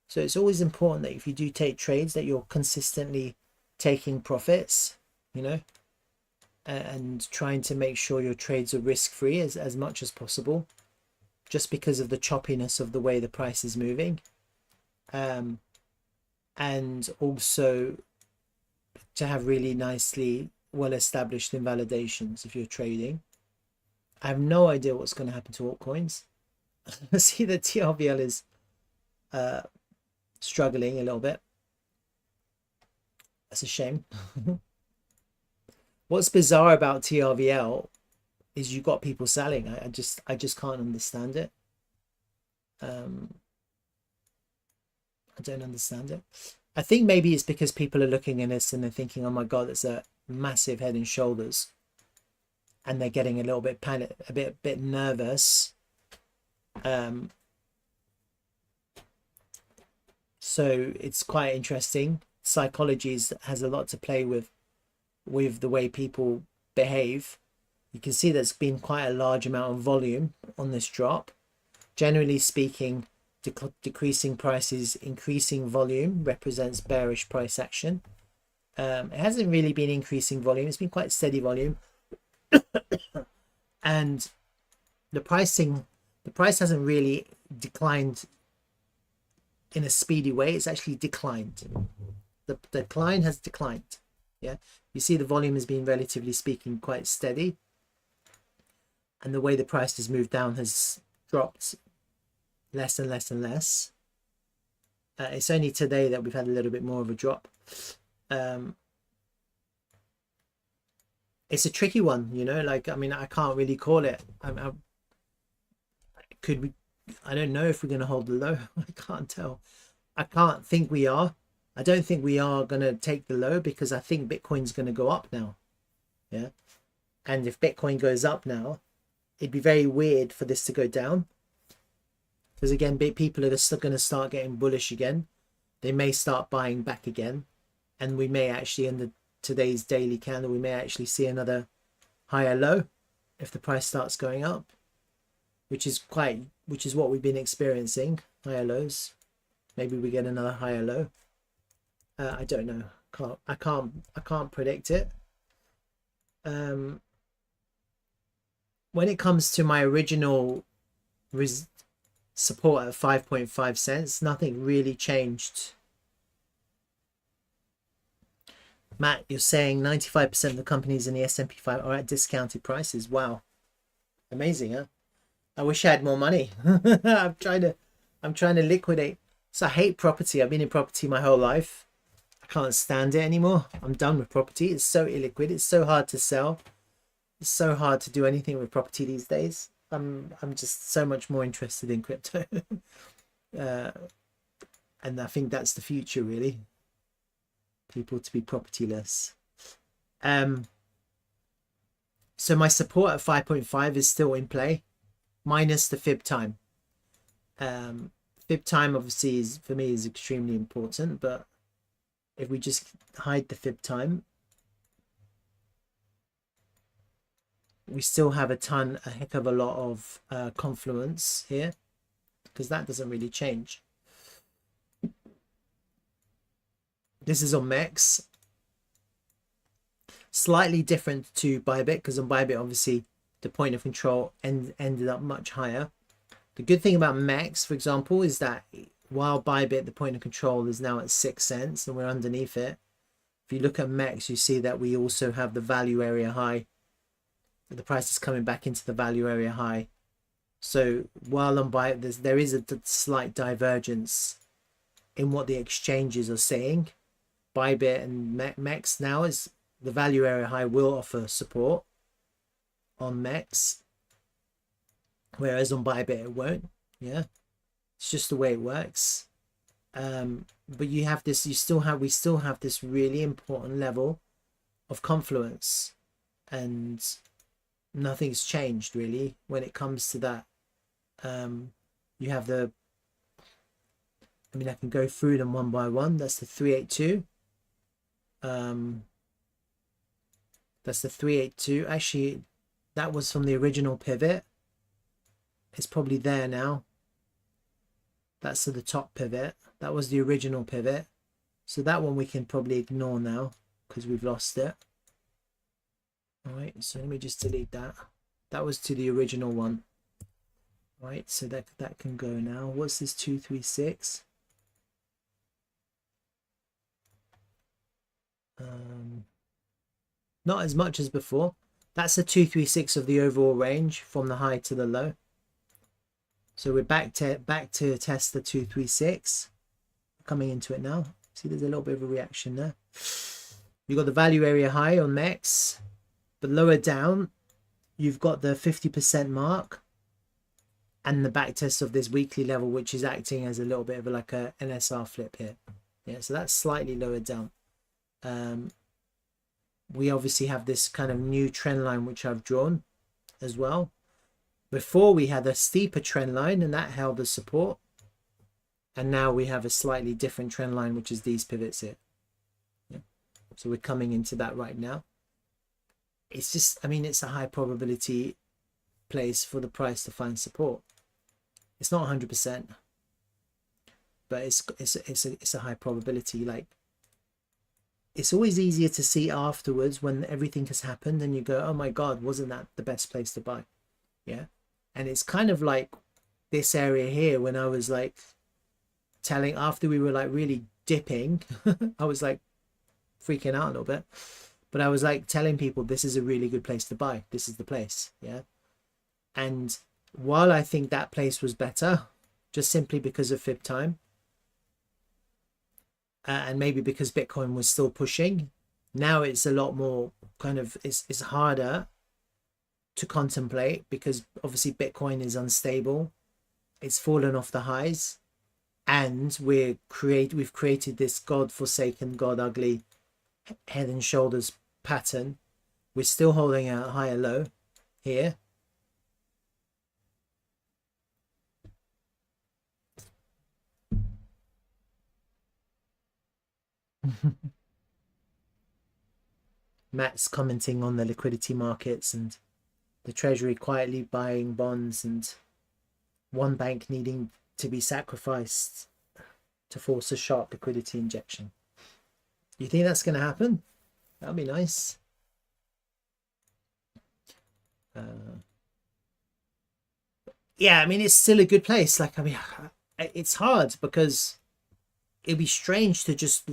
So it's always important that if you do take trades that you're consistently taking profits, you know, and trying to make sure your trades are risk-free as much as possible, just because of the choppiness of the way the price is moving. And also to have really nicely well-established invalidations if you're trading. I have no idea what's going to happen to altcoins. I see that TRVL is struggling a little bit. That's a shame. What's bizarre about TRVL is you got people selling. I just can't understand it. I don't understand it. I think maybe it's because people are looking at this and they're thinking, oh my god, it's a massive head and shoulders, and they're getting a little bit panicked, a bit nervous. So it's quite interesting. Psychology has a lot to play with the way people behave. You can see there's been quite a large amount of volume on this drop. Generally speaking, decreasing prices, increasing volume represents bearish price action. It hasn't really been increasing volume. It's been quite steady volume. And the price hasn't really declined in a speedy way. It's actually declined. The decline has declined. Yeah, you see the volume has been, relatively speaking, quite steady, and the way the price has moved down has dropped less and less and less. It's only today that we've had a little bit more of a drop. It's a tricky one, you know, like, I mean, I can't really call it. Could we? I don't know if we're going to hold the low. I can't tell. I can't think we are. I don't think we are going to take the low, because I think Bitcoin's going to go up now. Yeah. And if Bitcoin goes up now, it'd be very weird for this to go down. Because again, people are still going to start getting bullish again. They may start buying back again. And we may actually, in today's daily candle, we may actually see another higher low if the price starts going up, which is what we've been experiencing, higher lows. Maybe we get another higher low. I don't know. I can't predict it. When it comes to my original support at 5.5 cents, nothing really changed. Matt, you're saying 95% of the companies in the S&P 5 are at discounted prices. Wow, amazing, huh? I wish I had more money. I'm trying to liquidate. So I hate property. I've been in property my whole life. I can't stand it anymore. I'm done with property. It's so illiquid. It's so hard to sell. It's so hard to do anything with property these days. I'm just so much more interested in crypto. And I think that's the future, really. People to be propertyless. So my support at 5.5 is still in play, minus the fib time. Fib time obviously is, for me, is extremely important, but if we just hide the fib time, we still have a heck of a lot of confluence here, because that doesn't really change. This is on MEX. Slightly different to Bybit, because on Bybit, obviously, the point of control ended up much higher. The good thing about MEX, for example, is that while Bybit, the point of control is now at 6 cents and we're underneath it, if you look at MEX, you see that we also have the value area high. The price is coming back into the value area high. So while on Bybit, there is a slight divergence in what the exchanges are saying. Bybit and MEX now is the value area high will offer support on MEX, whereas on Bybit it won't. Yeah, it's just the way it works. But you have this, we still have this really important level of confluence, and nothing's changed really when it comes to that. You have the, I mean, I can go through them one by one. That's the 382. That's the 382. Actually, that was from the original pivot. It's probably there now. That's to the top pivot. That was the original pivot. So that one we can probably ignore now because we've lost it. All right, so let me just delete that. That was to the original one. All right, so that can go now. What's this 236? Not as much as before. That's the 236 of the overall range from the high to the low. So we're back to test the 236. Coming into it now. See, there's a little bit of a reaction there. You've got the value area high on MEX, but lower down, you've got the 50% mark and the back test of this weekly level, which is acting as a little bit of like a NSR flip here. Yeah, so that's slightly lower down. We obviously have this kind of new trend line which I've drawn as well. Before we had a steeper trend line and that held the support, and now we have a slightly different trend line, which is these pivots here. Yeah. So we're coming into that right now. It's just, I mean, it's a high probability place for the price to find support. It's not 100%, but it's a high probability. Like, it's always easier to see afterwards when everything has happened and you go, oh my God, wasn't that the best place to buy? Yeah. And it's kind of like this area here when I was like telling, after we were like really dipping, I was like freaking out a little bit, but I was like telling people this is a really good place to buy. This is the place. Yeah. And while I think that place was better, just simply because of fib time, and maybe because Bitcoin was still pushing, now it's a lot more kind of, it's harder to contemplate because obviously Bitcoin is unstable. It's fallen off the highs, and we've created this God-forsaken, God-ugly head and shoulders pattern. We're still holding a higher low here. Matt's commenting on the liquidity markets and the Treasury quietly buying bonds and one bank needing to be sacrificed to force a sharp liquidity injection. You think that's going to happen? That'd be nice. Yeah, I mean, it's still a good place. Like, I mean, it's hard because it'd be strange to just,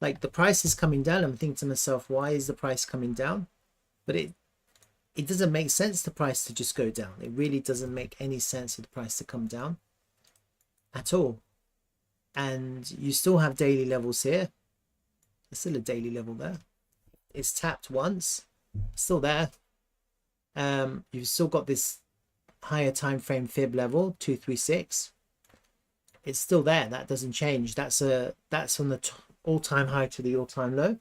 like, the price is coming down. I'm thinking to myself, why is the price coming down? But it doesn't make sense the price to just go down. It really doesn't make any sense for the price to come down at all. And you still have daily levels here. There's still a daily level there. It's tapped once, still there. You've still got this higher time frame fib level 236. It's still there. That doesn't change. That's from the all-time high to the all-time low.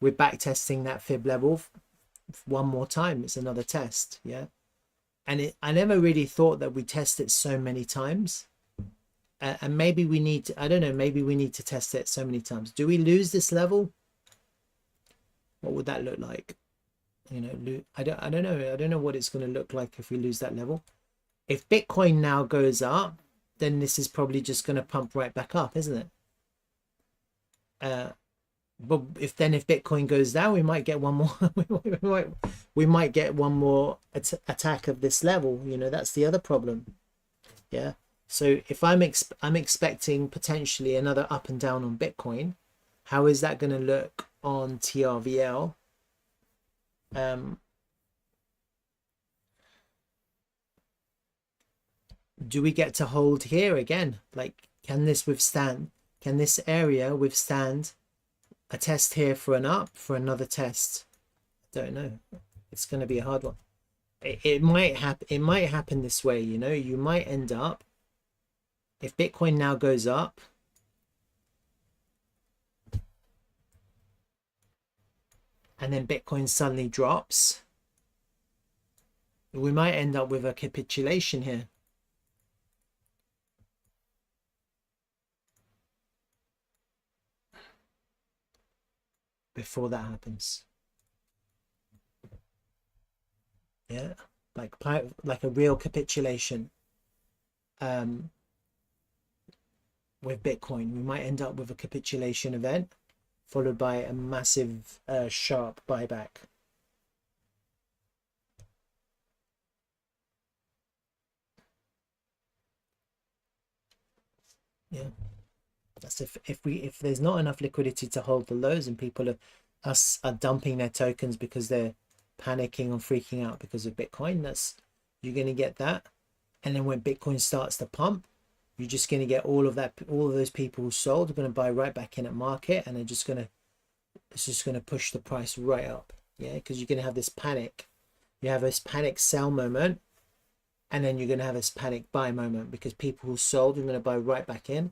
We're back testing that fib level one more time. It's another test. Yeah, and I never really thought that we test it so many times, and maybe we need to, I don't know, maybe we need to test it so many times. Do we lose this level? What would that look like? You know, I don't know. I don't know what it's going to look like if we lose that level. If Bitcoin now goes up, then this is probably just going to pump right back up, isn't it? But if Bitcoin goes down, we might get one more. we might get one more attack of this level. You know, that's the other problem. Yeah. So if I'm expecting potentially another up and down on Bitcoin, how is that going to look on TRVL? Do we get to hold here again? Like, can this area withstand a test here for an up, for another test. Don't know. It's going to be a hard one. It might happen. It might happen this way. You know, you might end up, if Bitcoin now goes up, and then Bitcoin suddenly drops, we might end up with a capitulation here. Before that happens. Yeah, like a real capitulation with Bitcoin. We might end up with a capitulation event followed by a massive sharp buyback. Yeah, that's if there's not enough liquidity to hold the lows, and people are dumping their tokens because they're panicking or freaking out because of Bitcoin. You're going to get that. And then when Bitcoin starts to pump, you're just going to get all of those people who sold are going to buy right back in at market, and it's just going to push the price right up. Yeah, because you're going to have this panic. You have this panic sell moment, and then you're going to have this panic buy moment, because people who sold are going to buy right back in,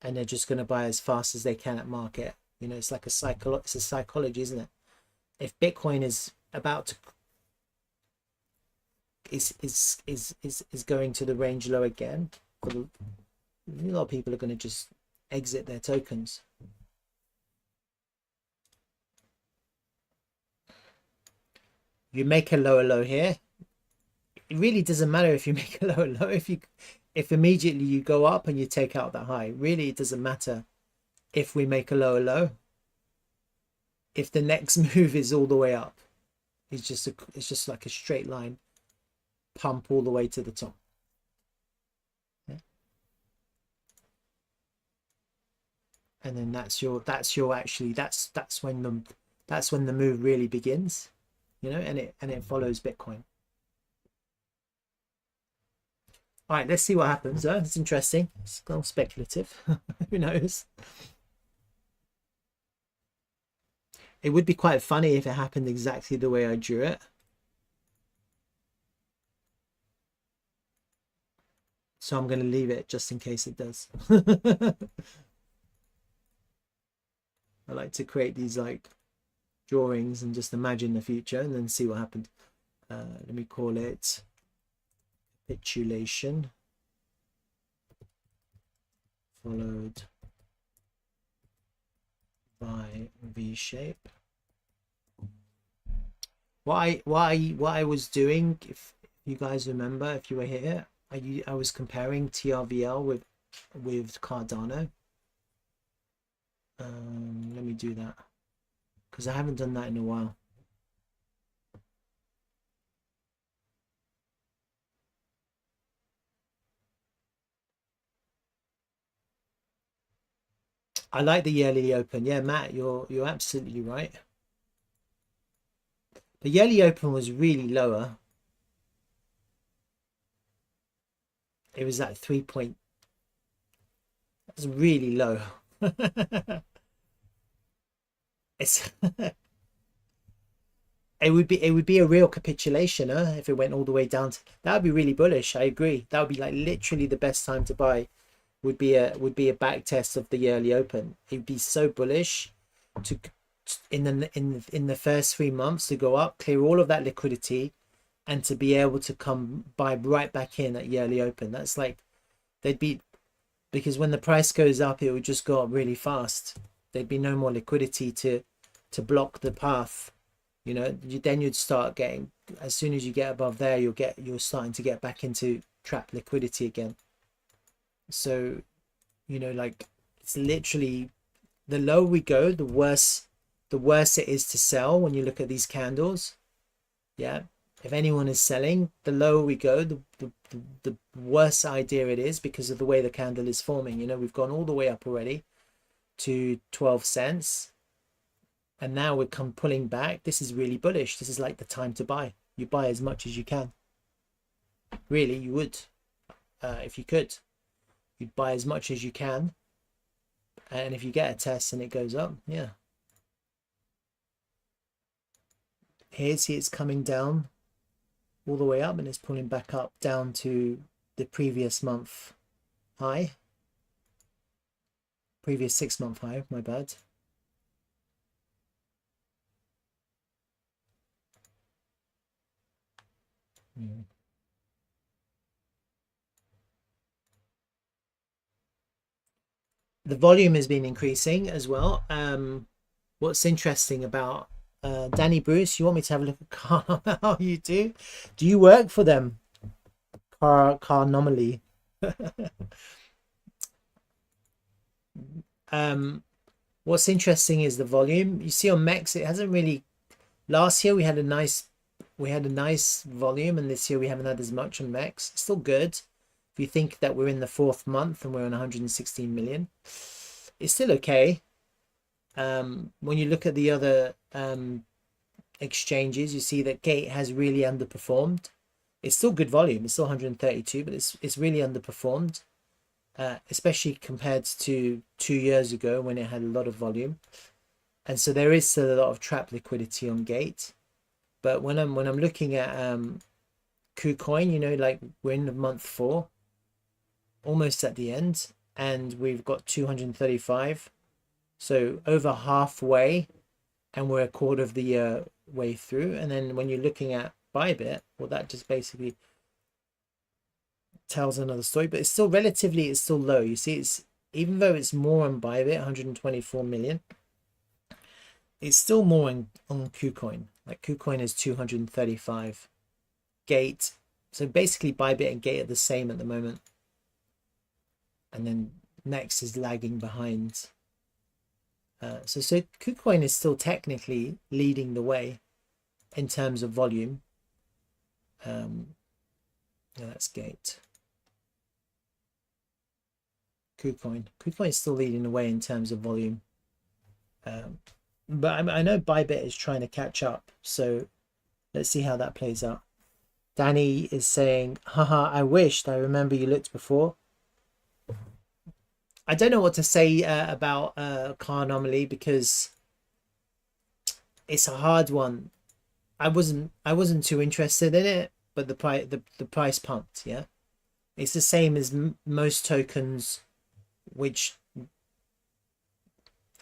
and they're just going to buy as fast as they can at market. You know, it's like it's a psychology, isn't it? If Bitcoin is about to is going to the range low again, a lot of people are going to just exit their tokens. You make a lower low here, it really doesn't matter if you make a lower low. If immediately you go up and you take out that high, really it doesn't matter if we make a lower low. If the next move is all the way up, it's just like a straight line pump all the way to the top. Yeah. And then that's when the move really begins, you know, and it follows Bitcoin. All right, let's see what happens. It's interesting. It's a little speculative. Who knows? It would be quite funny if it happened exactly the way I drew it. So I'm going to leave it just in case it does. I like to create these like drawings and just imagine the future and then see what happened. Let me call it capitulation followed by V shape. What I was doing, if you guys remember, if you were here, I was comparing TRVL with Cardano. Let me do that because I haven't done that in a while. I like the yearly open. Yeah, Matt, you're absolutely right. The yearly open was really lower. It was at 3 point. That's really low. It's it would be a real capitulation, if it went all the way down to, that would be really bullish. I agree. That would be like literally the best time to buy. Would be a back test of the yearly open. It would be so bullish to in the first 3 months to go up, clear all of that liquidity, and to be able to come buy right back in at yearly open. That's like they'd be, because when the price goes up, it would just go up really fast. There'd be no more liquidity to block the path. You know, then you'd start getting, as soon as you get above there, you're starting to get back into trap liquidity again. So, you know, like it's literally, the lower we go, the worse it is to sell. When you look at these candles, yeah, if anyone is selling, the lower we go, the worse idea it is, because of the way the candle is forming. You know, we've gone all the way up already to 12 cents, and now we're pulling back. This is really bullish. This is like the time to buy. You buy as much as you can. Really, you would, if you could, you'd buy as much as you can. And if you get a test and it goes up, yeah, here, see it's coming down all the way up and it's pulling back up down to the previous month high, previous 6-month high, my bad. The volume has been increasing as well. What's interesting about Danny Bruce, you want me to have a look at car? How you do? Do you work for them? Car anomaly. What's interesting is the volume. You see on MEX, it hasn't really. Last year we had a nice volume, and this year we haven't had as much on MEX. It's still good. If you think that we're in the 4th month and we're on 116 million, it's still okay. When you look at the other exchanges, you see that Gate has really underperformed. It's still good volume. It's still 132, but it's really underperformed, especially compared to 2 years ago when it had a lot of volume. And so there is still a lot of trap liquidity on Gate. But when I'm looking at KuCoin, you know, like we're in month 4, almost at the end, and we've got 235, so over halfway, and we're a quarter of the way through. And then when you're looking at Bybit, well, that just basically tells another story, but it's still relatively, it's still low. You see, it's, even though it's more on Bybit, 124 million, it's still more on KuCoin. Like KuCoin is 235. Gate, so basically Bybit and Gate are the same at the moment, and then Next is lagging behind. So KuCoin is still technically leading the way in terms of volume. Yeah, that's Gate. KuCoin is still leading the way in terms of volume. But I know Bybit is trying to catch up, so let's see how that plays out. Danny is saying, haha, I wished I remember you looked before. I don't know what to say about car anomaly, because it's a hard one. I wasn't too interested in it, but the price pumped. Yeah, it's the same as most tokens which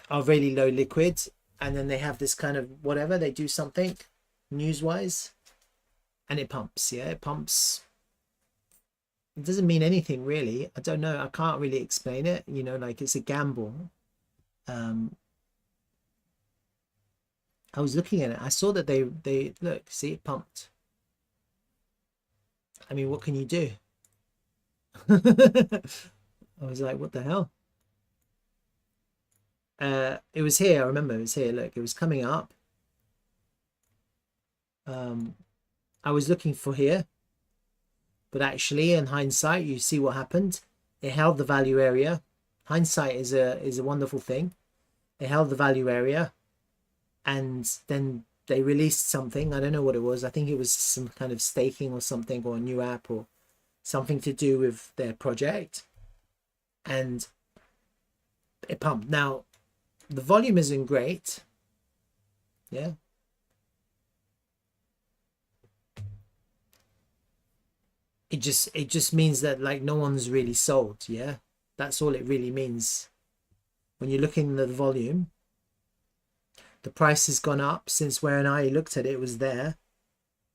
are really low liquid, and then they have this kind of whatever, they do something news wise and it pumps. Yeah, it pumps. It doesn't mean anything really. I don't know, I can't really explain it, you know, like it's a gamble. I was looking at it, I saw that they look, see, it pumped. I mean, what can you do? I was like, what the hell? It was here, I remember it was here. Look, it was coming up. I was looking for here, but actually in hindsight, you see what happened. It held the value area. Hindsight is a wonderful thing. It held the value area, and then they released something. I don't know what it was. I think it was some kind of staking or something, or a new app or something to do with their project, and it pumped. Now the volume isn't great. Yeah, it just means that like no one's really sold. Yeah, that's all it really means. When you're looking at the volume, the price has gone up since when I looked at it, it was there.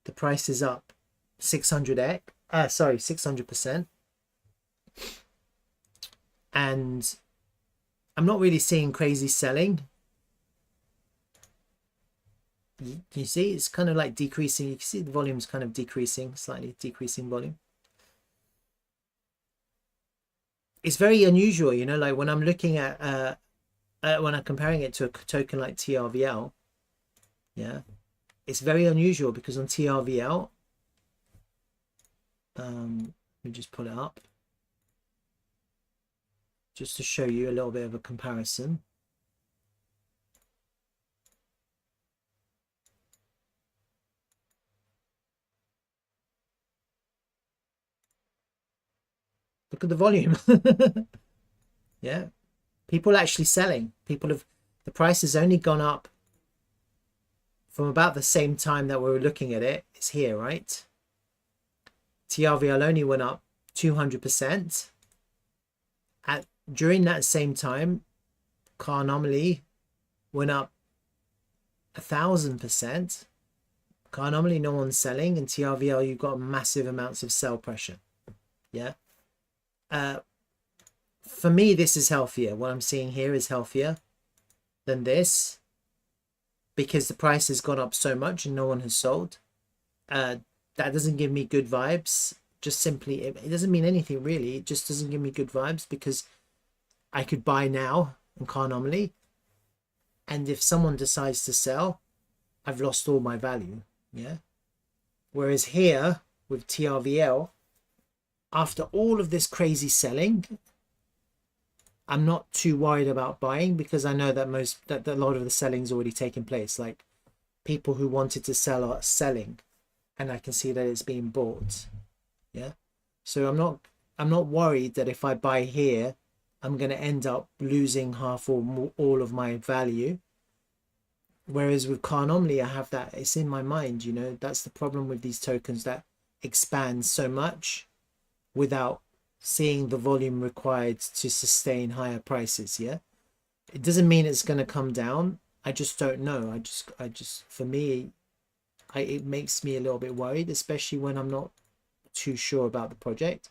The price is up 600%. And I'm not really seeing crazy selling. You see, it's kind of like decreasing. You can see the volume's kind of decreasing, slightly decreasing volume. It's very unusual, you know, like when I'm looking at when I'm comparing it to a token like TRVL, yeah, it's very unusual because on TRVL, let me just pull it up just to show you a little bit of a comparison. Look at the volume. Yeah, people actually selling. The price has only gone up from about the same time that we were looking at it, it's here, right? TRVL only went up 200%. During that same time, car anomaly went up 1,000%. Car anomaly, no one's selling, and TRVL, you've got massive amounts of sell pressure. Yeah. For me, this is healthier. What I'm seeing here is healthier than this, because the price has gone up so much and no one has sold. That doesn't give me good vibes. Just simply, it doesn't mean anything really. It just doesn't give me good vibes, because I could buy now in car anomaly, and if someone decides to sell, I've lost all my value. Yeah. Whereas here with TRVL, after all of this crazy selling, I'm not too worried about buying, because I know that a lot of the selling's already taken place. Like, people who wanted to sell are selling, and I can see that it's being bought. Yeah. So I'm not worried that if I buy here, I'm going to end up losing half or more, all of my value. Whereas with car anomaly, I have that, it's in my mind, you know. That's the problem with these tokens that expand so much without seeing the volume required to sustain higher prices. Yeah. It doesn't mean it's going to come down. I just don't know. I just for me, it makes me a little bit worried, especially when I'm not too sure about the project.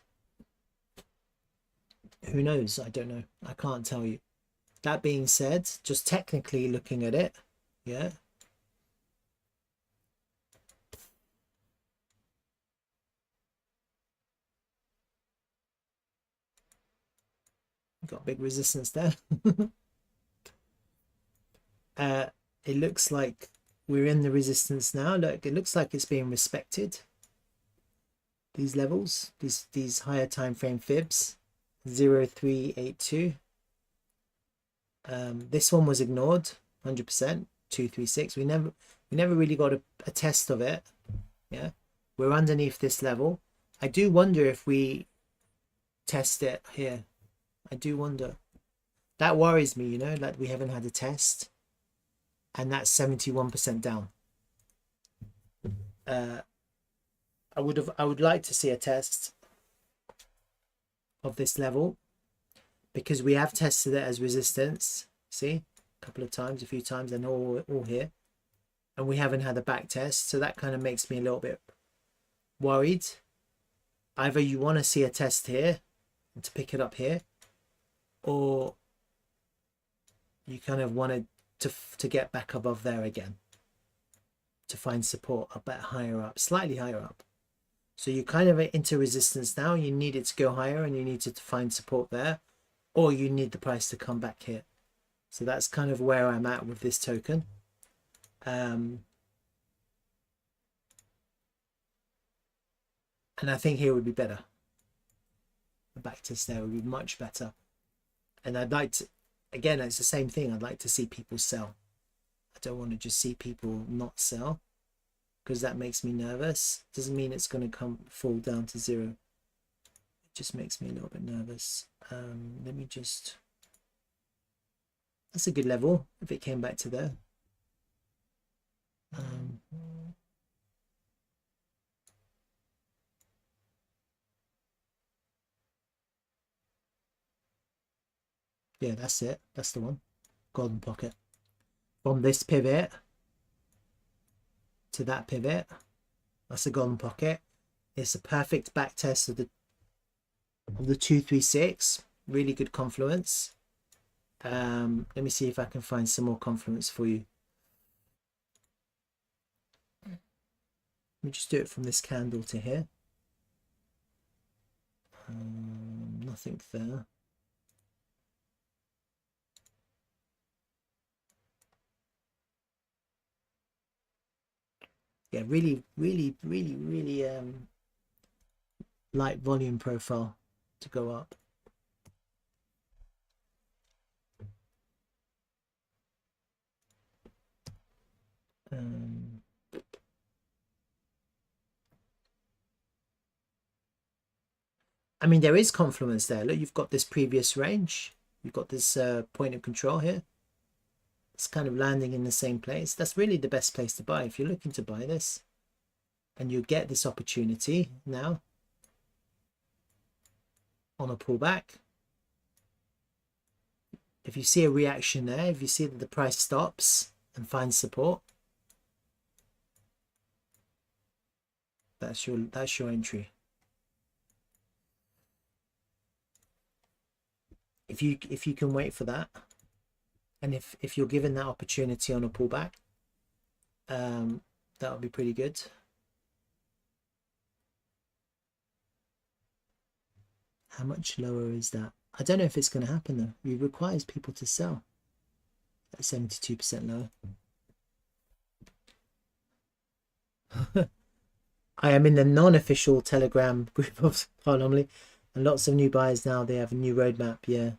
Who knows? I don't know. I can't tell you. That being said, just technically looking at it, yeah, got big resistance there. It looks like we're in the resistance now. Look, it looks like it's being respected. These levels, these higher time frame fibs, 0382. This one was ignored 100%. 236. We never really got a test of it. Yeah, we're underneath this level. I do wonder if we test it here. I do wonder. That worries me, you know, like we haven't had a test, and that's 71% down. I would like to see a test of this level, because we have tested it as resistance. See, a couple of times, a few times, and all here, and we haven't had a back test. So that kind of makes me a little bit worried. Either you want to see a test here and to pick it up here, or you kind of wanted to get back above there again, to find support a bit higher up, slightly higher up. So you kind of into resistance now. You need it to go higher, and you need to find support there, or you need the price to come back here. So that's kind of where I'm at with this token. And I think here would be better. The back test there would be much better. And I'd like to, again, it's the same thing. I'd like to see people sell. I don't want to just see people not sell, because that makes me nervous. Doesn't mean it's going to fall down to zero. It just makes me a little bit nervous. Let me just, that's a good level if it came back to there. Yeah, that's it. That's the one. Golden pocket. From this pivot to that pivot, that's a golden pocket. It's a perfect back test of the 236. Really good confluence. Let me see if I can find some more confluence for you. Let me just do it from this candle to here. Nothing there. Yeah, really light volume profile to go up. I mean, there is confluence there. Look, you've got this previous range. You've got this point of control here. It's kind of landing in the same place. That's really the best place to buy if you're looking to buy this, and you get this opportunity now on a pullback. If you see a reaction there, if you see that the price stops and finds support, that's your entry. If you can wait for that, and if you're given that opportunity on a pullback, that would be pretty good. How much lower is that? I don't know if it's going to happen though. It requires people to sell at 72% lower. I am in the non-official Telegram group of Anomaly, and lots of new buyers now. They have a new roadmap. Yeah,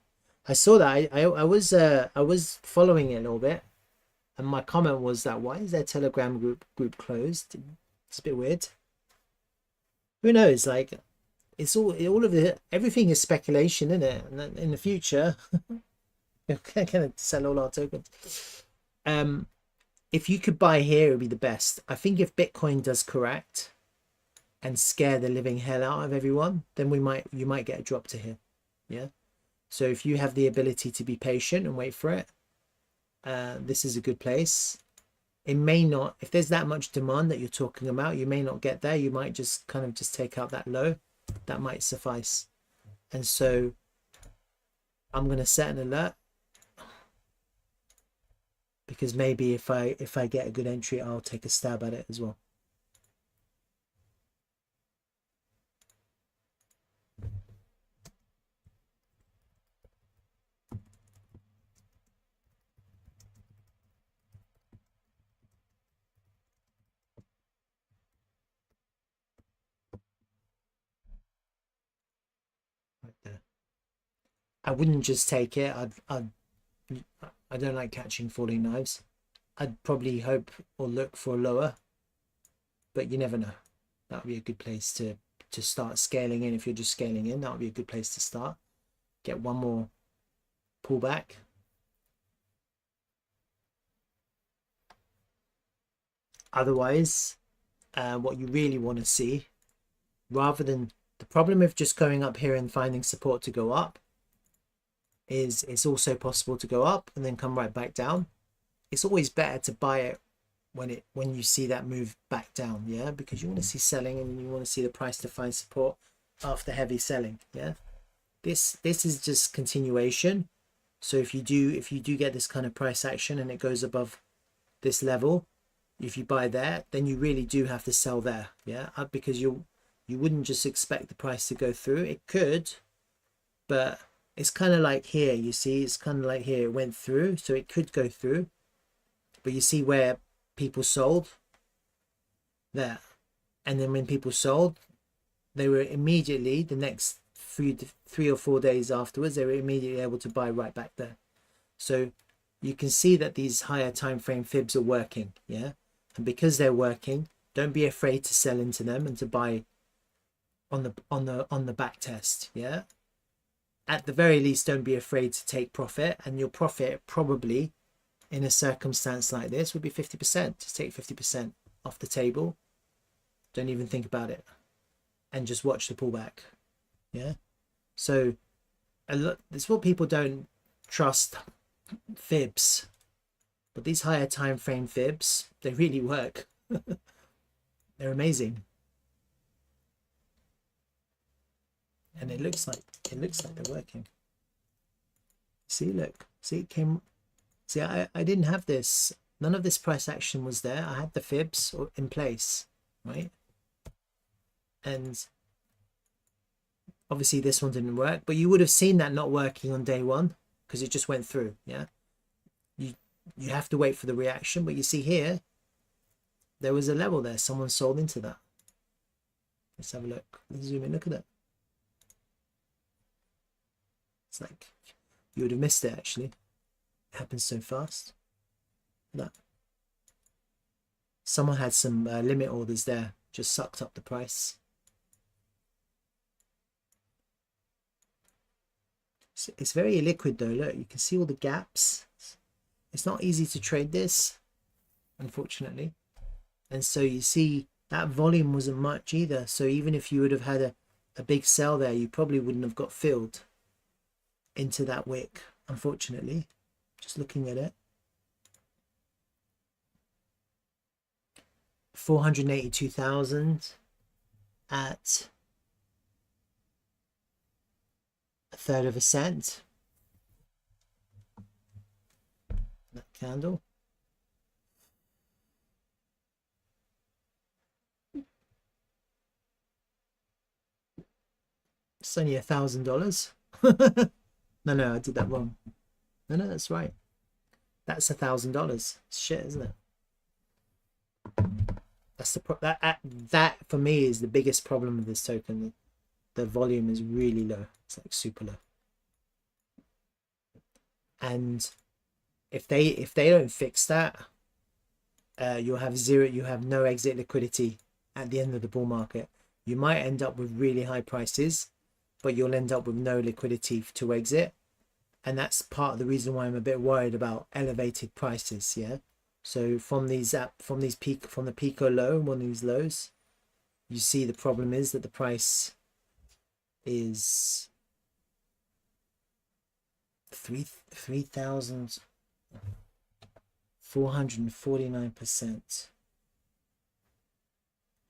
I saw that. I was following it a little bit, and my comment was that why is their Telegram group closed? It's a bit weird. Who knows? Like, it's all of it. Everything is speculation, isn't it? And in the future, we're gonna sell all our tokens. If you could buy here, it would be the best. I think if Bitcoin does correct and scare the living hell out of everyone, then you might get a drop to here. Yeah. So if you have the ability to be patient and wait for it, this is a good place. It may not, if there's that much demand that you're talking about, you may not get there. You might just kind of just take out that low. That might suffice. And so I'm going to set an alert, because maybe if I get a good entry, I'll take a stab at it as well. Right there. I wouldn't just take it. I don't like catching falling knives. I'd probably hope or look for a lower, but you never know. That would be a good place to start scaling in. If you're just scaling in, that would be a good place to start. Get one more pullback. Otherwise, what you really want to see, rather than the problem with just going up here and finding support to go up, is it's also possible to go up and then come right back down. It's always better to buy it when you see that move back down, yeah, because you want to see selling and you want to see the price to find support after heavy selling. Yeah, this is just continuation. So if you do get this kind of price action and it goes above this level, if you buy there, then you really do have to sell there, yeah, because you wouldn't just expect the price to go through. It could, but it's kind of like here, you see, it's kind of like here, it went through, so it could go through, but you see where people sold there, and then when people sold, they were immediately, the next three or 4 days afterwards, they were immediately able to buy right back there. So you can see that these higher time frame fibs are working, yeah, and because they're working, don't be afraid to sell into them and to buy on the back test, yeah. At the very least, don't be afraid to take profit, and your profit probably in a circumstance like this would be 50%. Just take 50% off the table. Don't even think about it, and just watch the pullback. Yeah. So that's what people don't trust, fibs, but these higher time frame fibs, they really work. They're amazing, and it looks like they're working. See, look, see, it came. See, I didn't have this. None of this price action was there. I had the fibs in place, right? And obviously this one didn't work, but you would have seen that not working on day one because it just went through. Yeah, you have to wait for the reaction, but you see here there was a level there. Someone sold into that. Let's have a look. Let's zoom in. Look at that. It's like you would have missed it actually. It happens so fast. That someone had some limit orders there, just sucked up the price. It's very illiquid though. Look, you can see all the gaps. It's not easy to trade this, unfortunately. And so you see that volume wasn't much either. So even if you would have had a big sell there, you probably wouldn't have got filled into that wick, unfortunately. Just looking at it. 482,000 at a third of a cent. That candle. It's only $1,000. No, I did that wrong. No, that's right. That's $1,000. Shit, isn't it? That's that for me is the biggest problem with this token. The volume is really low. It's like super low. And if they don't fix that, you'll have no exit liquidity at the end of the bull market. You might end up with really high prices, but you'll end up with no liquidity to exit. And that's part of the reason why I'm a bit worried about elevated prices. Yeah. So from the Pico low, one of these lows, you see the problem is that the price is 3,449%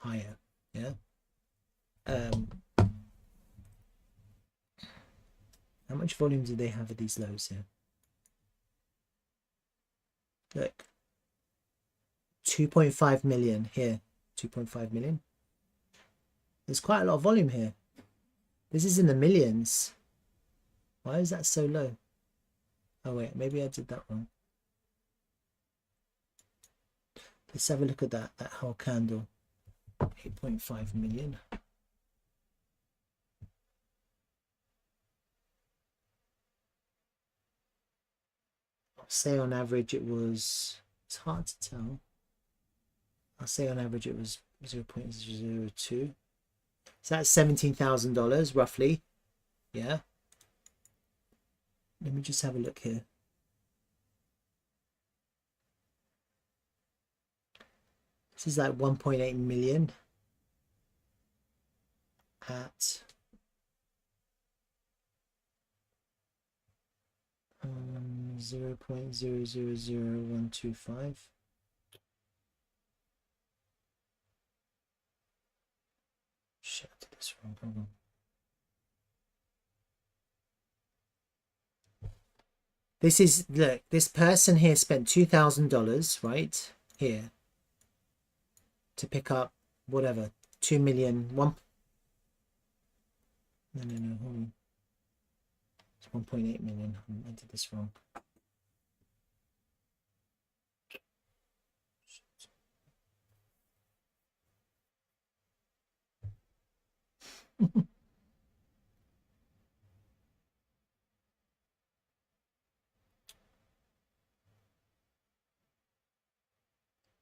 higher. Yeah. How much volume do they have at these lows here? Look, 2.5 million here, 2.5 million. There's quite a lot of volume here. This is in the millions. Why is that so low? Oh wait, maybe I did that wrong. Let's have a look at that whole candle. 8.5 million. I'll say on average it was, it's hard to tell. I'll say on average it was 0.02. So that's $17,000 roughly. Yeah. Let me just have a look here. This is like 1.8 million at 0.000125. Shit, I did this wrong. Hold on. This is, look, this person here spent $2,000 right here to pick up whatever 2 million. No, hold on. It's 1.8 million. I did this wrong.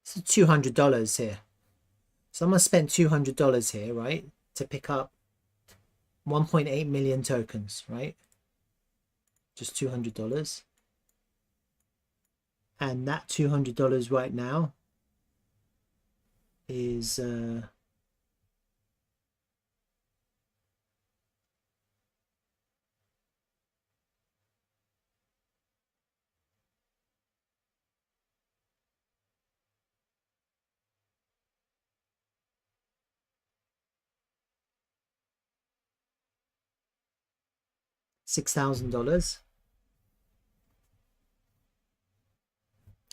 So $200 here. Someone spent $200 here, right, to pick up 1.8 million tokens, right? Just $200. And that $200 right now is $6,000.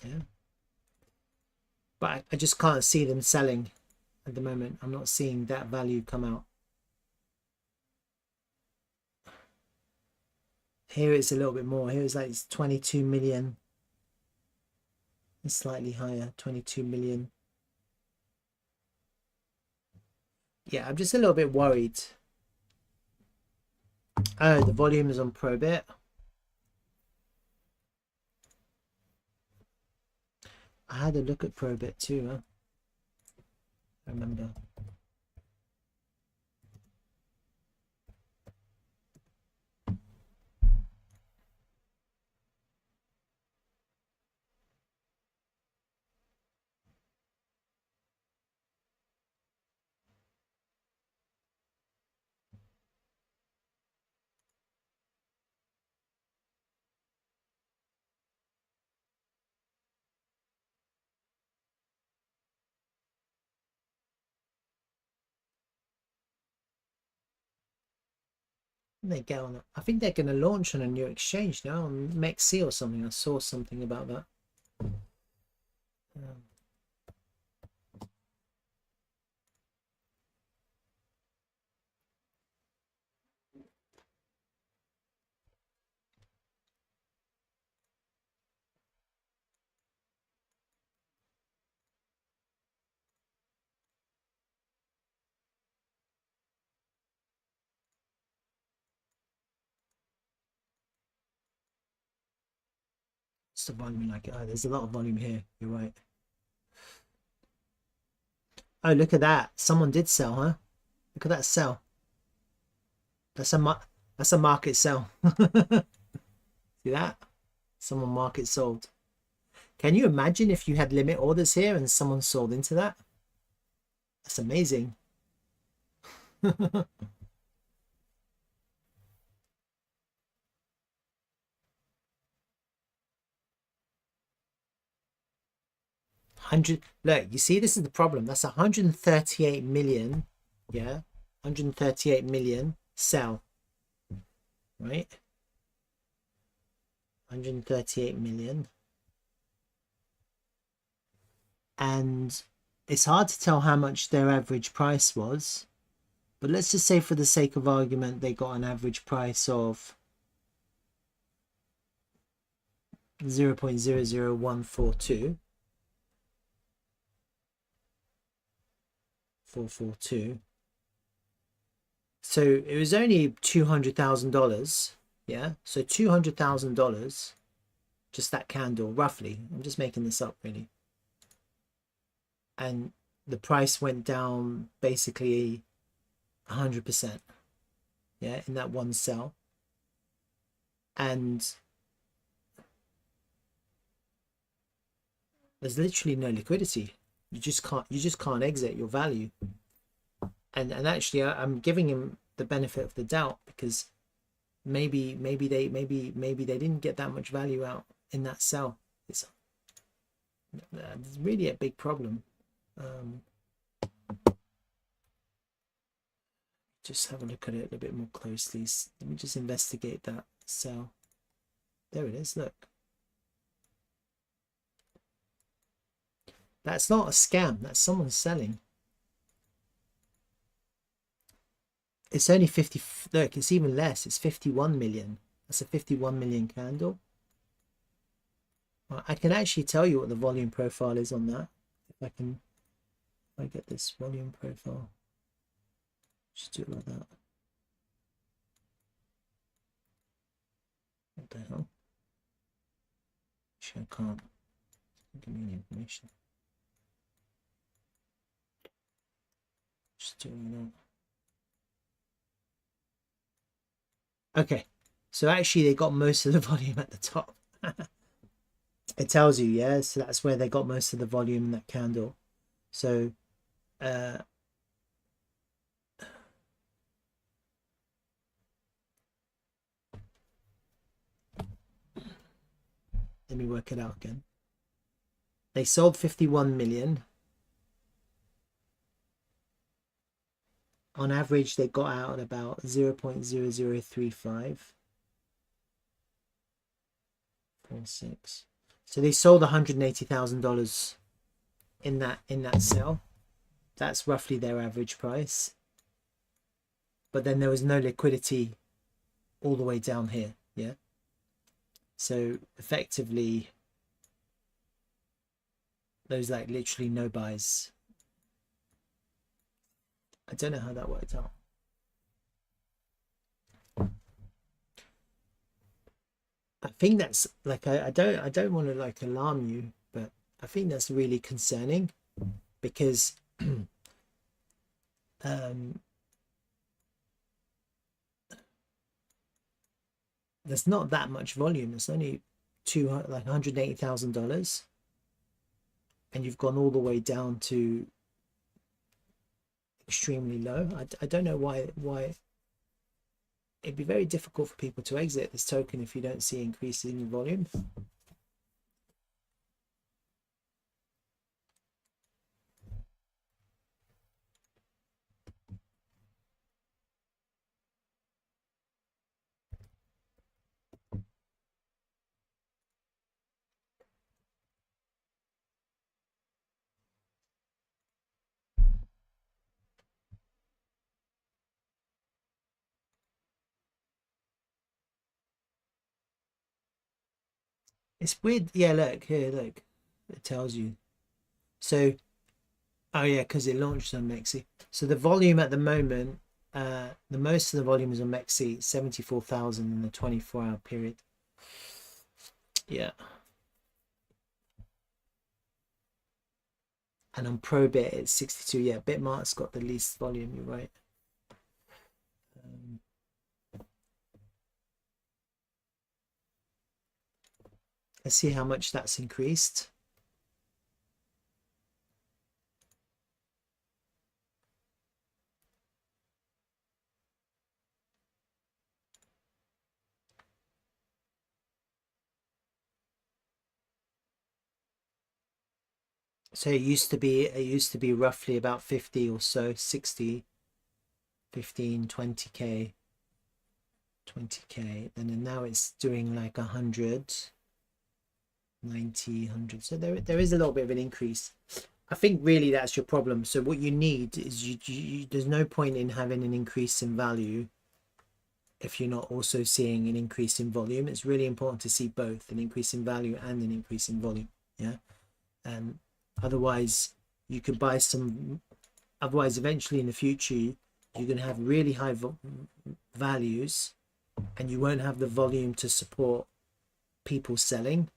Yeah. But I just can't see them selling at the moment. I'm not seeing that value come out. Here it's a little bit more. Here it's like 22 million. It's slightly higher, 22 million. Yeah, I'm just a little bit worried. Oh, the volume is on Probit. I had a look at Probit too, huh? I remember. They get on. I think they're going to launch on a new exchange now, on MEXC or something. I saw something about that. What's the volume like? Oh, there's a lot of volume here. You're right. Oh, look at that. Someone did sell, huh? Look at that sell. That's a market sell. See that? Someone market sold. Can you imagine if you had limit orders here and someone sold into that? That's amazing. Hundred. Look, you see, this is the problem. That's 138 million. Yeah, 138 million sell. Right. 138 million. And it's hard to tell how much their average price was, but let's just say for the sake of argument they got an average price of 0.00142 442. So it was only $200,000. Yeah, so $200,000, just that candle, roughly. I'm just making this up, really. And the price went down basically 100%. Yeah, in that one sell. And there's literally no liquidity. You just can't exit your value. And actually, I'm giving him the benefit of the doubt, because maybe they didn't get that much value out in that sell. It's really a big problem. Just have a look at it a little bit more closely. Let me just investigate that sell. There it is. Look, that's not a scam. That's someone selling. It's only 50. Look, it's even less. It's 51 million. That's a 51 million candle. I can actually tell you what the volume profile is on that. If I get this volume profile, just do it like that. What the hell? Actually, I can't. Give me any information. Just do it like that. Okay, so actually they got most of the volume at the top. It tells you, yeah, so that's where they got most of the volume in that candle. So let me work it out again. They sold 51 million. On average, they got out at about 0.0035. 46. So they sold $180,000 in that sell. That's roughly their average price. But then there was no liquidity all the way down here. Yeah. So effectively, there's like literally no buys. I don't know how that worked out. I think that's like, I don't want to like alarm you, but I think that's really concerning, because there's not that much volume. It's only like $180,000, and you've gone all the way down to extremely low. I don't know why it'd be very difficult for people to exit this token if you don't see increases in volume. It's weird. Yeah, look here, look. It tells you. So, oh yeah, because it launched on Mexi. So the volume at the moment, the most of the volume is on Mexi, 74,000 in the 24-hour period. Yeah. And on Probit, it's 62. Yeah, Bitmart's got the least volume, you're right. Let's see how much that's increased. So it used to be roughly about 50 or so, 60, 15, 20k, 20k, and then now it's doing like 100, 90, 100. So there is a little bit of an increase. I think really that's your problem. So what you need is there's no point in having an increase in value if you're not also seeing an increase in volume. It's really important to see both an increase in value and an increase in volume. Yeah. Otherwise you could buy some, otherwise eventually in the future you're going to have really high values and you won't have the volume to support people selling,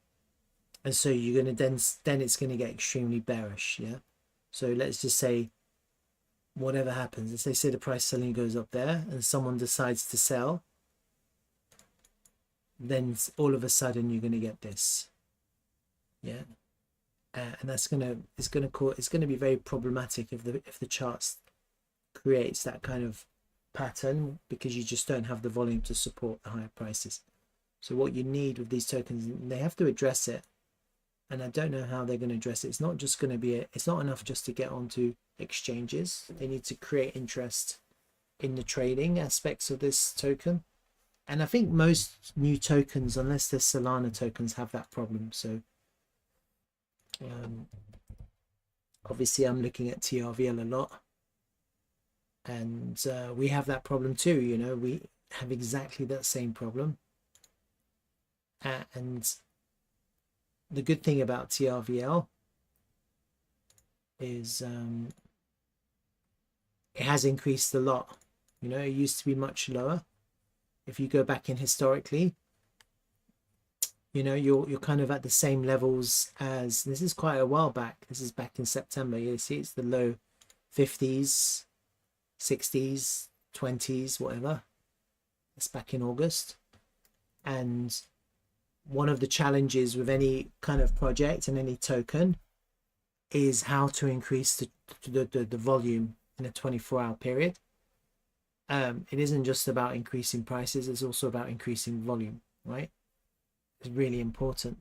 and so you're going to then it's going to get extremely bearish. Yeah, so let's just say whatever happens, let's say the price selling goes up there and someone decides to sell, then all of a sudden you're going to get this. Yeah. And that's it's going to be very problematic if the charts creates that kind of pattern, because you just don't have the volume to support the higher prices. So what you need with these tokens, they have to address it, and I don't know how they're going to address it. It's not just going to be it's not enough just to get onto exchanges. They need to create interest in the trading aspects of this token, and I think most new tokens, unless they're Solana tokens, have that problem. So obviously I'm looking at TRVL a lot, and we have that problem too. You know, we have exactly that same problem, and the good thing about TRVL is it has increased a lot. You know, it used to be much lower. If you go back in historically, you know, you're kind of at the same levels as, this is quite a while back, this is back in September. You see it's the low 50s, 60s, 20s, whatever. It's back in August. And one of the challenges with any kind of project and any token is how to increase the volume in a 24-hour period. It isn't just about increasing prices, it's also about increasing volume, right? It's really important.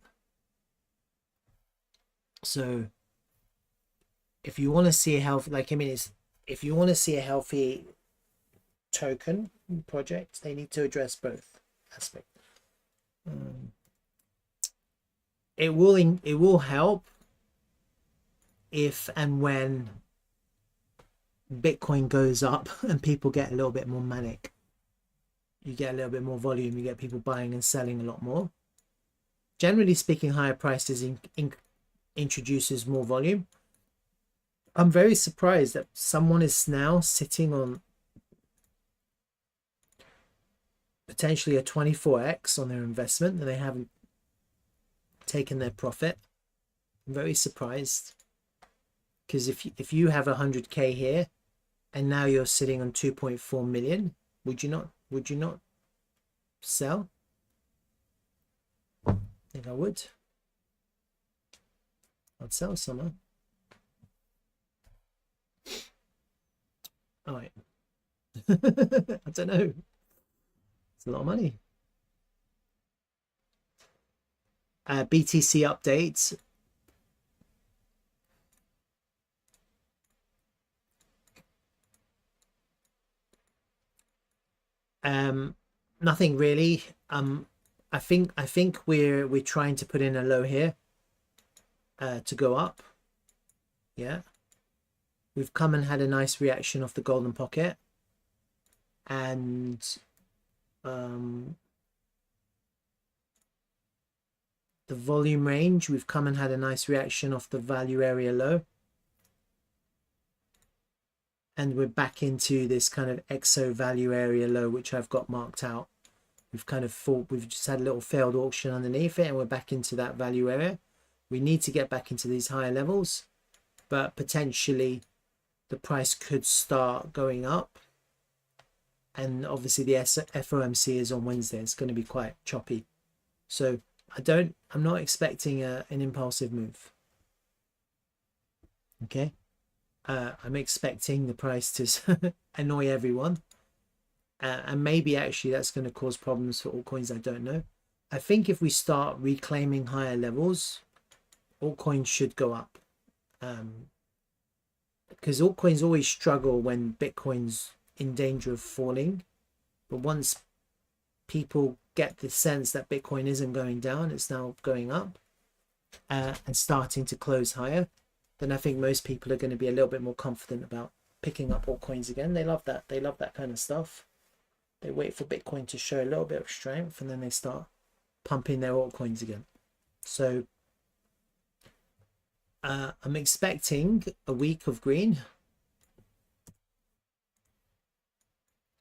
So if you want to see a healthy, like, I mean, if you want to see a healthy token project, they need to address both aspects. It will help if and when Bitcoin goes up and people get a little bit more manic. You get a little bit more volume, you get people buying and selling a lot more. Generally speaking, higher prices introduces more volume. I'm very surprised that someone is now sitting on potentially a 24x on their investment and they haven't taken their profit. I'm very surprised, because if you have 100k here and now you're sitting on 2.4 million, would you not sell? I think I would. I'd sell some. All right. I don't know. It's a lot of money. BTC updates. Nothing really. I think we're trying to put in a low here to go up. Yeah, we've come and had a nice reaction off the golden pocket, and the volume range, we've come and had a nice reaction off the value area low. And we're back into this kind of exo value area low, which I've got marked out. We've kind of thought we've just had a little failed auction underneath it, and we're back into that value area. We need to get back into these higher levels, but potentially the price could start going up. And obviously the FOMC is on Wednesday. It's going to be quite choppy. So I'm not expecting an impulsive move. Okay. I'm expecting the price to annoy everyone. And maybe actually that's going to cause problems for altcoins. I don't know. I think if we start reclaiming higher levels, altcoins should go up. Because altcoins always struggle when Bitcoin's in danger of falling. But once people get the sense that Bitcoin isn't going down, it's now going up and starting to close higher, then I think most people are going to be a little bit more confident about picking up altcoins again. They love that. They love that kind of stuff. They wait for Bitcoin to show a little bit of strength, and then they start pumping their altcoins again. So I'm expecting a week of green,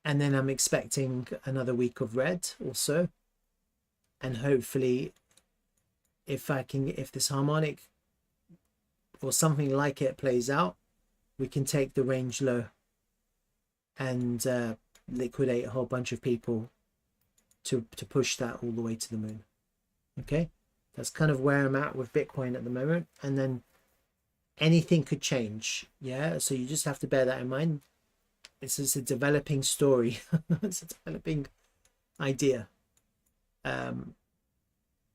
and then I'm expecting another week of red also. And hopefully, if this harmonic or something like it plays out, we can take the range low and liquidate a whole bunch of people to push that all the way to the moon. Okay, that's kind of where I'm at with Bitcoin at the moment. And then anything could change. Yeah, so you just have to bear that in mind. This is a developing story. It's a developing idea. I'm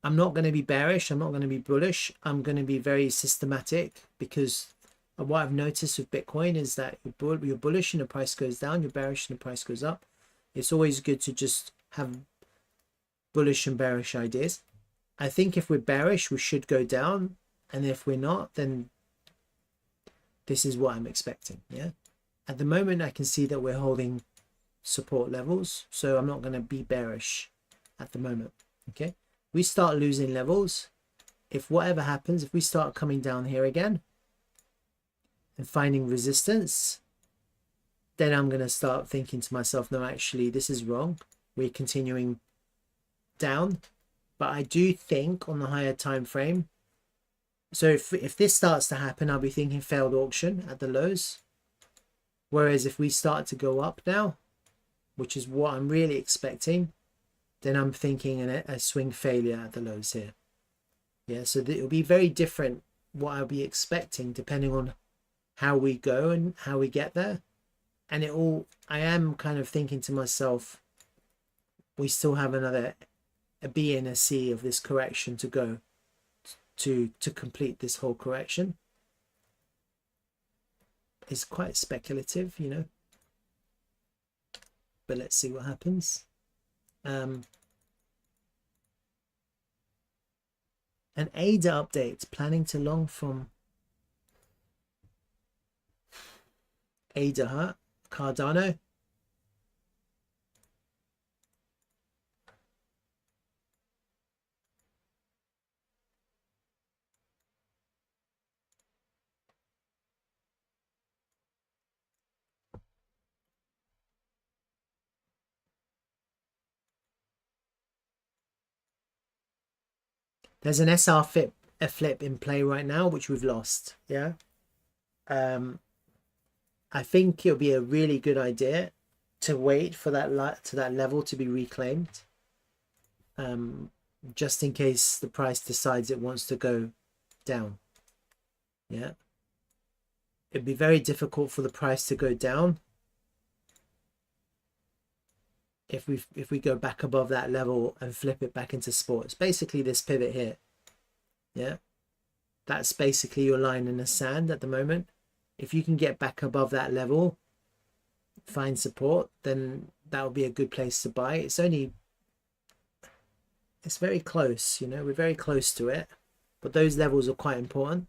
not going to be bearish. I'm not going to be bullish. I'm going to be very systematic, because what I've noticed with Bitcoin is that you're bullish and the price goes down, you're bearish and the price goes up. It's always good to just have bullish and bearish ideas. I think if we're bearish, we should go down. And if we're not, then this is what I'm expecting. Yeah. At the moment, I can see that we're holding support levels. So I'm not going to be bearish at the moment. Okay. We start losing levels. If whatever happens, if we start coming down here again and finding resistance, then I'm going to start thinking to myself, no, actually, this is wrong. We're continuing down. But I do think on the higher time frame, so if this starts to happen, I'll be thinking failed auction at the lows. Whereas if we start to go up now, which is what I'm really expecting, then I'm thinking a swing failure at the lows here. Yeah, so it'll be very different what I'll be expecting depending on how we go and how we get there. And I am kind of thinking to myself, we still have a B and a C of this correction to go to complete this whole correction. It's quite speculative, you know, but let's see what happens. An ADA update, planning to long from ADA, huh? Cardano. There's an SR flip in play right now, which we've lost. Yeah. I think it'll be a really good idea to wait for that level to be reclaimed. Just in case the price decides it wants to go down. Yeah. It'd be very difficult for the price to go down if we go back above that level and flip it back into sport. It's basically this pivot here. Yeah, that's basically your line in the sand at the moment. If you can get back above that level, find support, then that would be a good place to buy. It's very close, you know, we're very close to it, but those levels are quite important.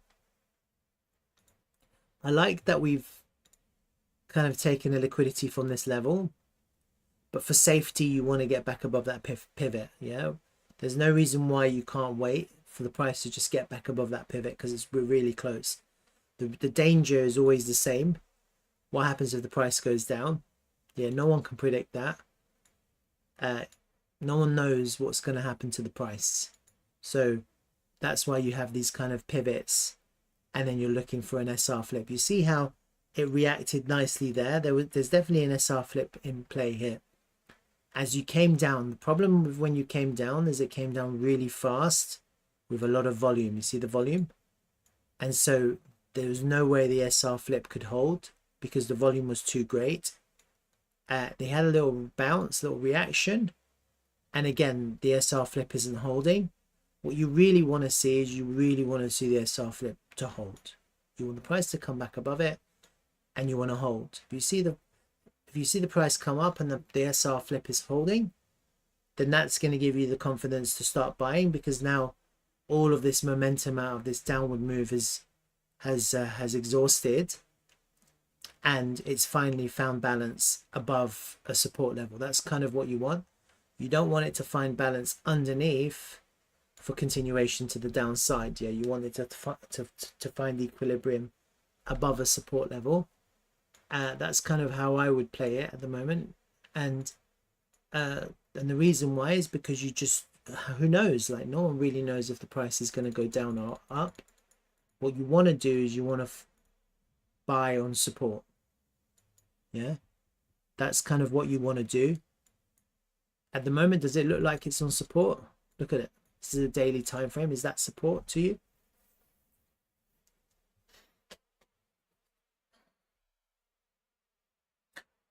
I like that we've kind of taken the liquidity from this level, but for safety, you want to get back above that pivot. Yeah, there's no reason why you can't wait for the price to just get back above that pivot, because we're really close. The danger is always the same. What happens if the price goes down? Yeah, no one can predict that. No one knows what's going to happen to the price. So that's why you have these kind of pivots, and then you're looking for an SR flip. You see how it reacted nicely there? There's definitely an SR flip in play here. As you came down, the problem with when you came down is it came down really fast with a lot of volume. You see the volume? And so there was no way the SR flip could hold because the volume was too great. They had a little bounce, little reaction. And again, the SR flip isn't holding. What you really want to see is you really want to see the SR flip to hold. You want the price to come back above it, and you want to hold. If you see the price come up and the SR flip is holding, then that's going to give you the confidence to start buying, because now all of this momentum out of this downward move has exhausted, and it's finally found balance above a support level. That's kind of what you want. You don't want it to find balance underneath for continuation to the downside. Yeah, you want it to find equilibrium above a support level. That's kind of how I would play it at the moment. And the reason why is because you just, who knows, like no one really knows if the price is going to go down or up. What you want to do is you want to buy on support. Yeah, that's kind of what you want to do. At the moment, does it look like it's on support? Look at it. This is a daily time frame. Is that support to you?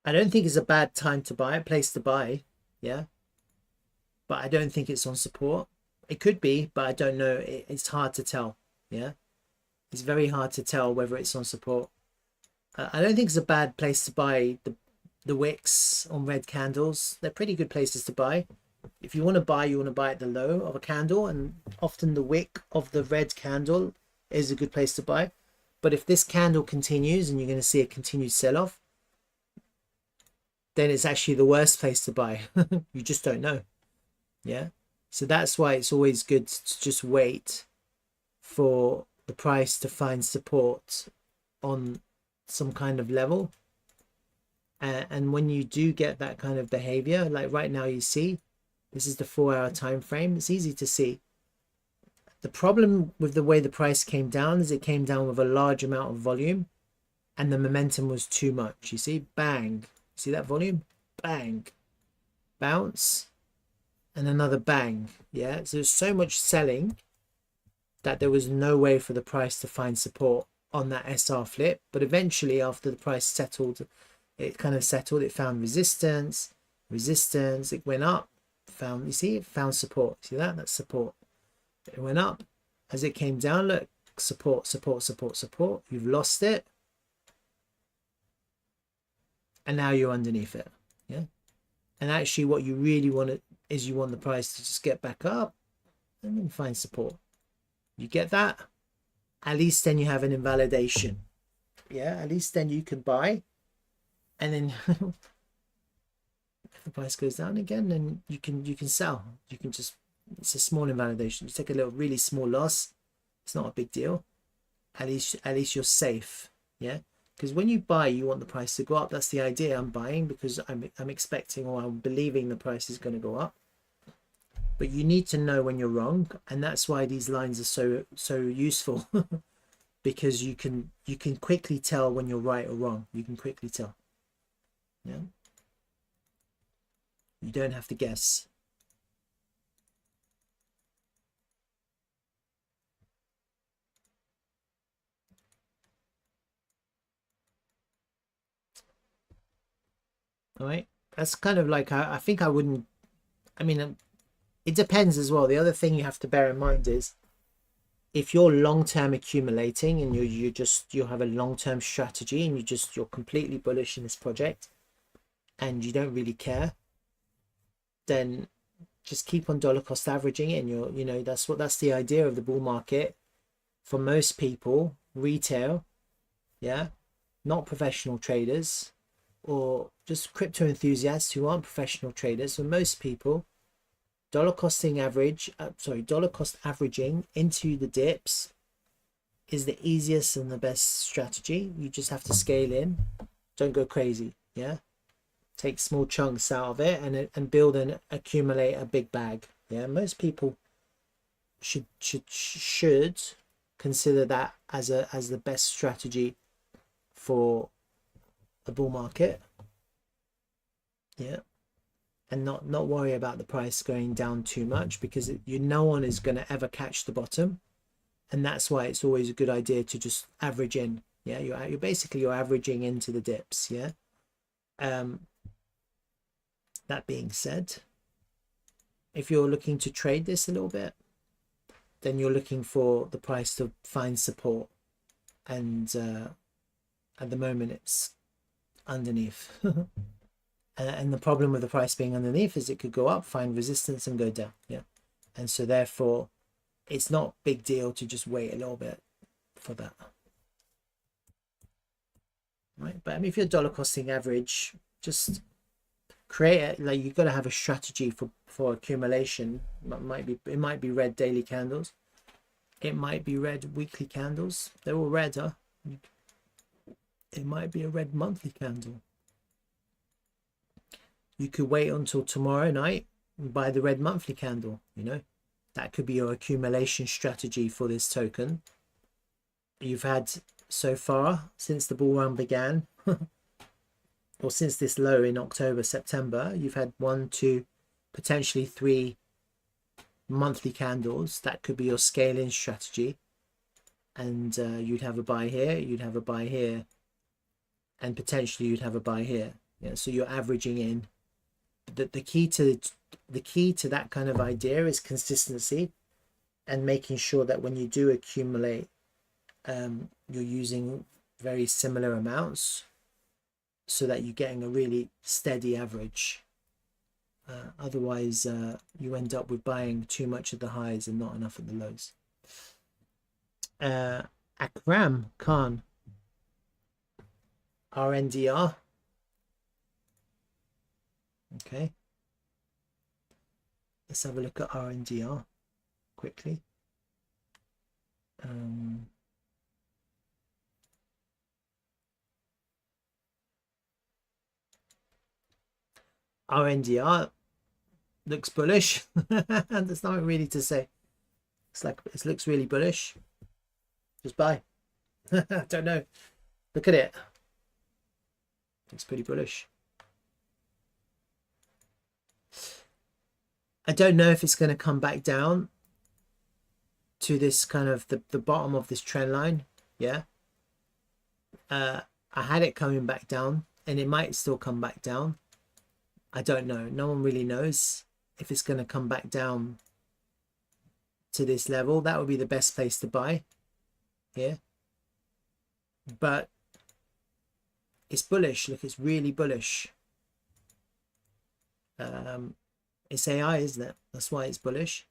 I don't think it's a bad time to buy, place to buy. Yeah, but I don't think it's on support. It could be, but I don't know. It's hard to tell. Yeah, it's very hard to tell whether it's on support. I don't think it's a bad place to buy the wicks on red candles. They're pretty good places to buy. If you want to buy, you want to buy at the low of a candle, and often the wick of the red candle is a good place to buy. But if this candle continues and you're going to see a continued sell-off, then it's actually the worst place to buy. You just don't know. Yeah, so that's why it's always good to just wait for the price to find support on some kind of level. And when you do get that kind of behavior, like right now, you see this is the 4-hour time frame. It's easy to see. The problem with the way the price came down is it came down with a large amount of volume, and the momentum was too much. You see, bang. See that volume? Bang. Bounce. And another bang. Yeah, so there's so much selling that there was no way for the price to find support on that SR flip. But eventually, after the price settled, it kind of settled. It found resistance. It went up. You see, it found support. See that? That's support. It went up. As it came down, look, support. You've lost it. And now you're underneath it. Yeah. And actually what you really want is you want the price to just get back up and then find support. You get that? At least then you have an invalidation. Yeah, at least then you can buy. And then if the price goes down again, then you can sell. You can just, it's a small invalidation. You take a little really small loss. It's not a big deal. At least you're safe. Yeah. Because when you buy, you want the price to go up. That's the idea. I'm buying because I'm expecting, or I'm believing the price is going to go up. But you need to know when you're wrong, and that's why these lines are so useful. Because you can quickly tell when you're right or wrong. You can quickly tell. Yeah. You don't have to guess. All right, that's kind of like, I think I wouldn't, I mean, it depends as well. The other thing you have to bear in mind is if you're long-term accumulating and you have a long-term strategy and you're completely bullish in this project and you don't really care, then just keep on dollar cost averaging it. And that's the idea of the bull market for most people, retail, yeah, not professional traders, or just crypto enthusiasts who aren't professional traders. For most people, dollar costing average, dollar cost averaging into the dips is the easiest and the best strategy. You just have to scale in, don't go crazy. Yeah, take small chunks out of it and build and accumulate a big bag. Yeah, most people should consider that as the best strategy for a bull market. Yeah, and not worry about the price going down too much, because no one is going to ever catch the bottom, and that's why it's always a good idea to just average in. Yeah, you're basically averaging into the dips. Yeah. That being said, if you're looking to trade this a little bit, then you're looking for the price to find support, and at the moment it's underneath. And the problem with the price being underneath is it could go up, find resistance, and go down. Yeah, and so therefore it's not big deal to just wait a little bit for that. Right, but I mean, if you're dollar costing average, just create it. Like, you've got to have a strategy for accumulation. It might be red daily candles, it might be red weekly candles. They're all red, huh? It might be a red monthly candle. You could wait until tomorrow night and buy the red monthly candle. You know, that could be your accumulation strategy for this token. You've had so far since the bull run began, or since this low in October, September, you've had 1, 2, potentially 3 monthly candles. That could be your scaling strategy. And you'd have a buy here, you'd have a buy here, and potentially you'd have a buy here. Yeah, so you're averaging in. The key to that kind of idea is consistency, and making sure that when you do accumulate, you're using very similar amounts, so that you're getting a really steady average. Otherwise, you end up with buying too much at the highs and not enough at the lows. Akram Khan, RNDR. Okay, let's have a look at RNDR quickly. RNDR looks bullish. There's nothing really to say. It's like, it looks really bullish. Just buy. I don't know. Look at it. It's pretty bullish. I don't know if it's going to come back down to this kind of the bottom of this trend line. Yeah. I had it coming back down, and it might still come back down. I don't know. No one really knows if it's going to come back down to this level. That would be the best place to buy here. But it's bullish. Look, it's really bullish. It's AI, isn't it? That's why it's bullish.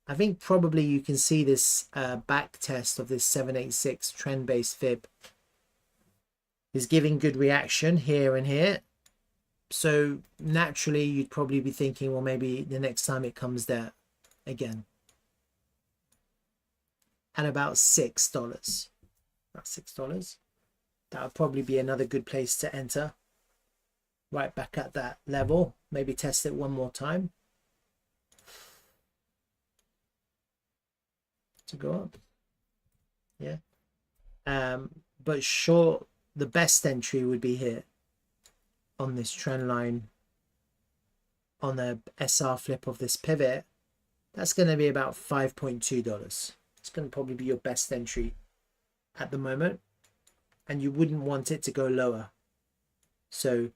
I think probably you can see this back test of this 786 trend-based fib is giving good reaction here and here. So naturally, you'd probably be thinking, well, maybe the next time it comes there again at about $6. About $6. That would probably be another good place to enter. Right back at that level. Maybe test it one more time to go up. Yeah. But sure, the best entry would be here on this trend line, on the SR flip of this pivot. That's going to be about $5.2. It's going to probably be your best entry at the moment, and you wouldn't want it to go lower. So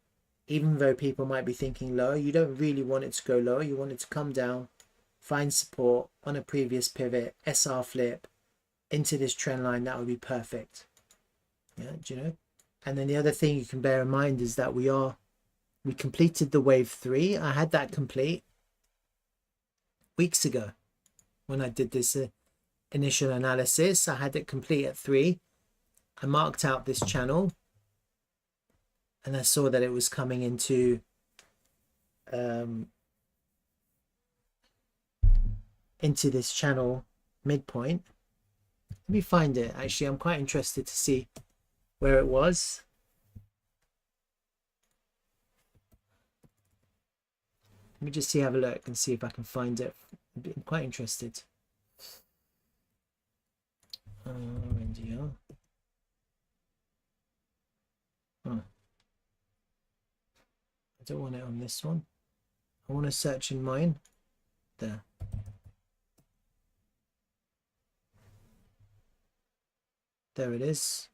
even though people might be thinking lower, you don't really want it to go lower. You want it to come down, find support on a previous pivot, SR flip into this trend line. That would be perfect. Yeah, do you know? And then the other thing you can bear in mind is that we completed the wave 3. I had that complete weeks ago when I did this initial analysis. I had it complete at 3. I marked out this channel, and I saw that it was coming into into this channel midpoint. Let me find it. Actually, I'm quite interested to see where it was. Let me just have a look and see if I can find it. I'm quite interested. India. Oh. I don't want it on this one. I want to search in mine. There. There it is.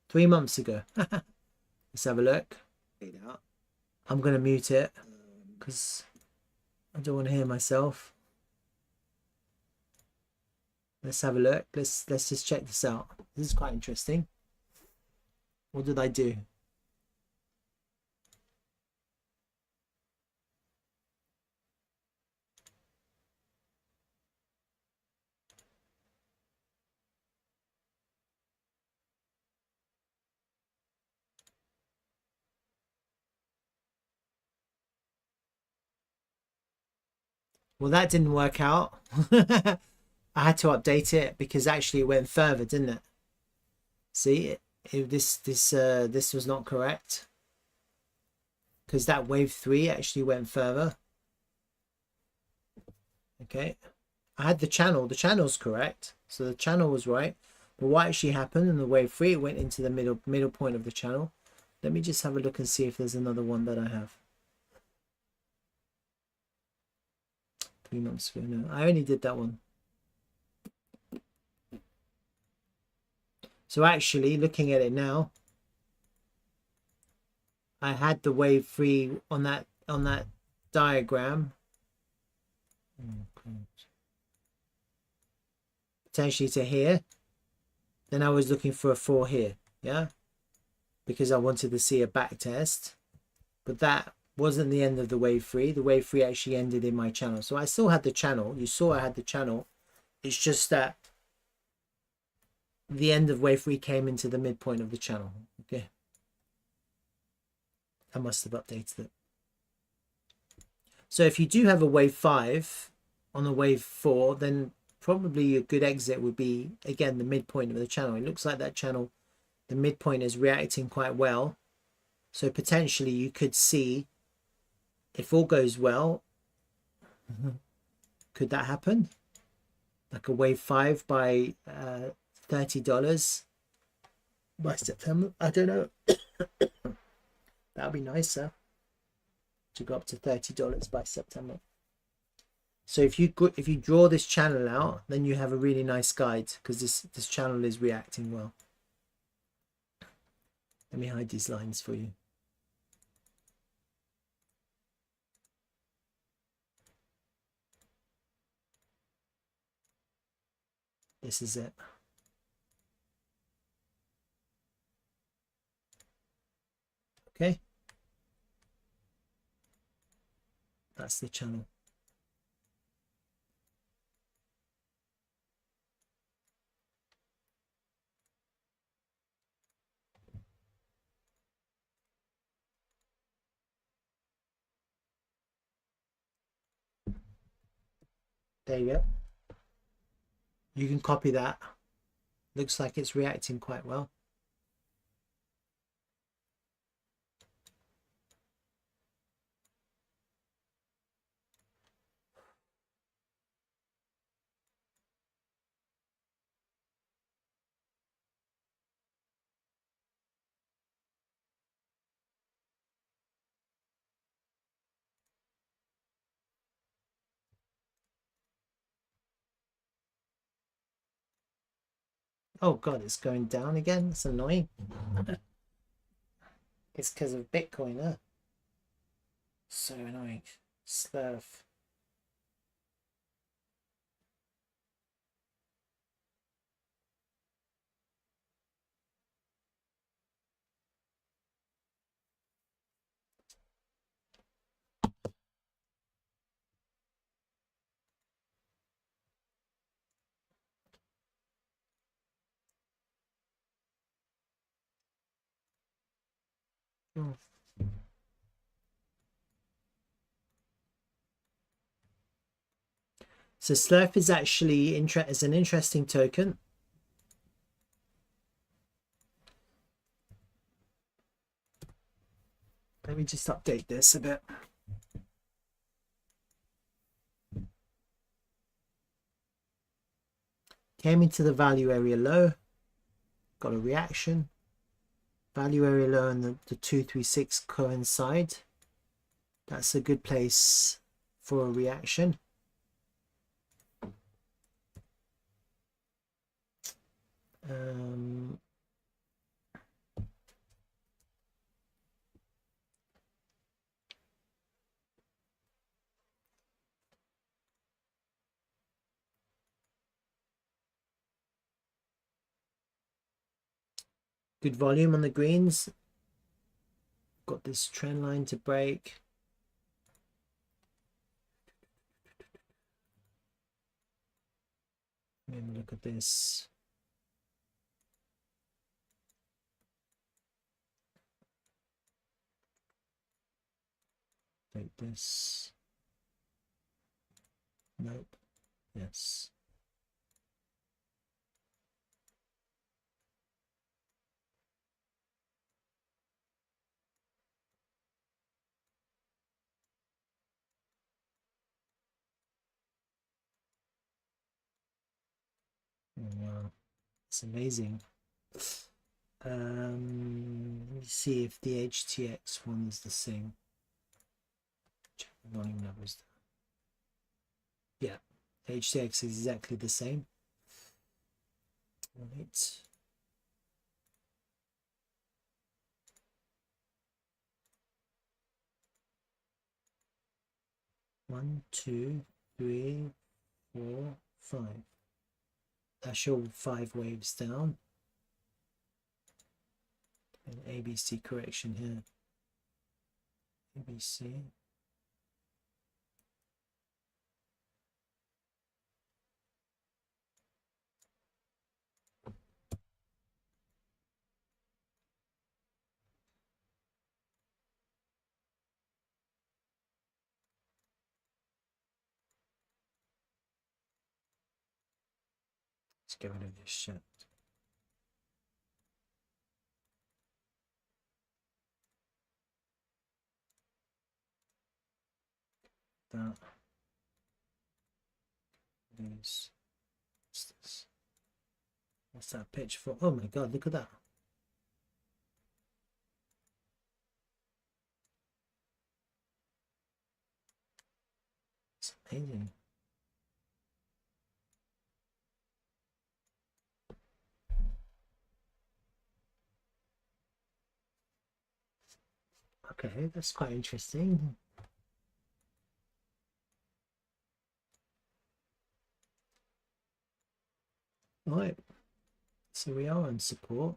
3 months ago. Let's have a look. I'm going to mute it because I don't want to hear myself. Let's have a look. Let's just check this out. This is quite interesting. What did I do? Well, that didn't work out. I had to update it because actually it went further, didn't it? See, this was not correct because that wave 3 actually went further. Okay, I had the channel's correct, so the channel was right, but what actually happened in the wave 3, it went into the middle point of the channel. Let me just have a look and see if there's another one that I have. 3 months ago. No, I only did that one. So actually, looking at it now, I had the wave 3 on that diagram. Potentially to here. Then I was looking for a 4 here, yeah, because I wanted to see a back test, but that wasn't the end of the wave 3. The wave 3 actually ended in my channel, so I still had the channel. You saw I had the channel. It's just that the end of wave 3 came into the midpoint of the channel. Okay, I must have updated it. So if you do have a wave 5 on a wave 4, then probably a good exit would be, again, the midpoint of the channel. It looks like that channel, the midpoint, is reacting quite well. So potentially you could see, if all goes well, could that happen? Like a wave 5 by $30 by September? I don't know. That would be nicer to go up to $30 by September. So if you draw this channel out, then you have a really nice guide because this channel is reacting well. Let me hide these lines for you. This is it. Okay. That's the channel. There you go. You can copy that. Looks like it's reacting quite well. Oh God, it's going down again. It's annoying. It's because of Bitcoin, huh? So annoying. Slurf. Oh. So Slurp is actually is an interesting token. Let me just update this a bit. Came into the value area low, got a reaction. Value area low and the 236 coincide. That's a good place for a reaction. Good volume on the greens. Got this trend line to break. Let me look at this. Take this. Nope. Yes. Wow, it's amazing. Let me see if the HTX one is the same. Check the volume numbers. Yeah, HTX is exactly the same. Right. One, two, three, 4, 5. That's your 5 waves down. An ABC correction here. ABC. Let's get rid of this shit. That. These. What's this? What's that pitch for? Oh my god, look at that. It's amazing. Okay, that's quite interesting. All right, so we are on support.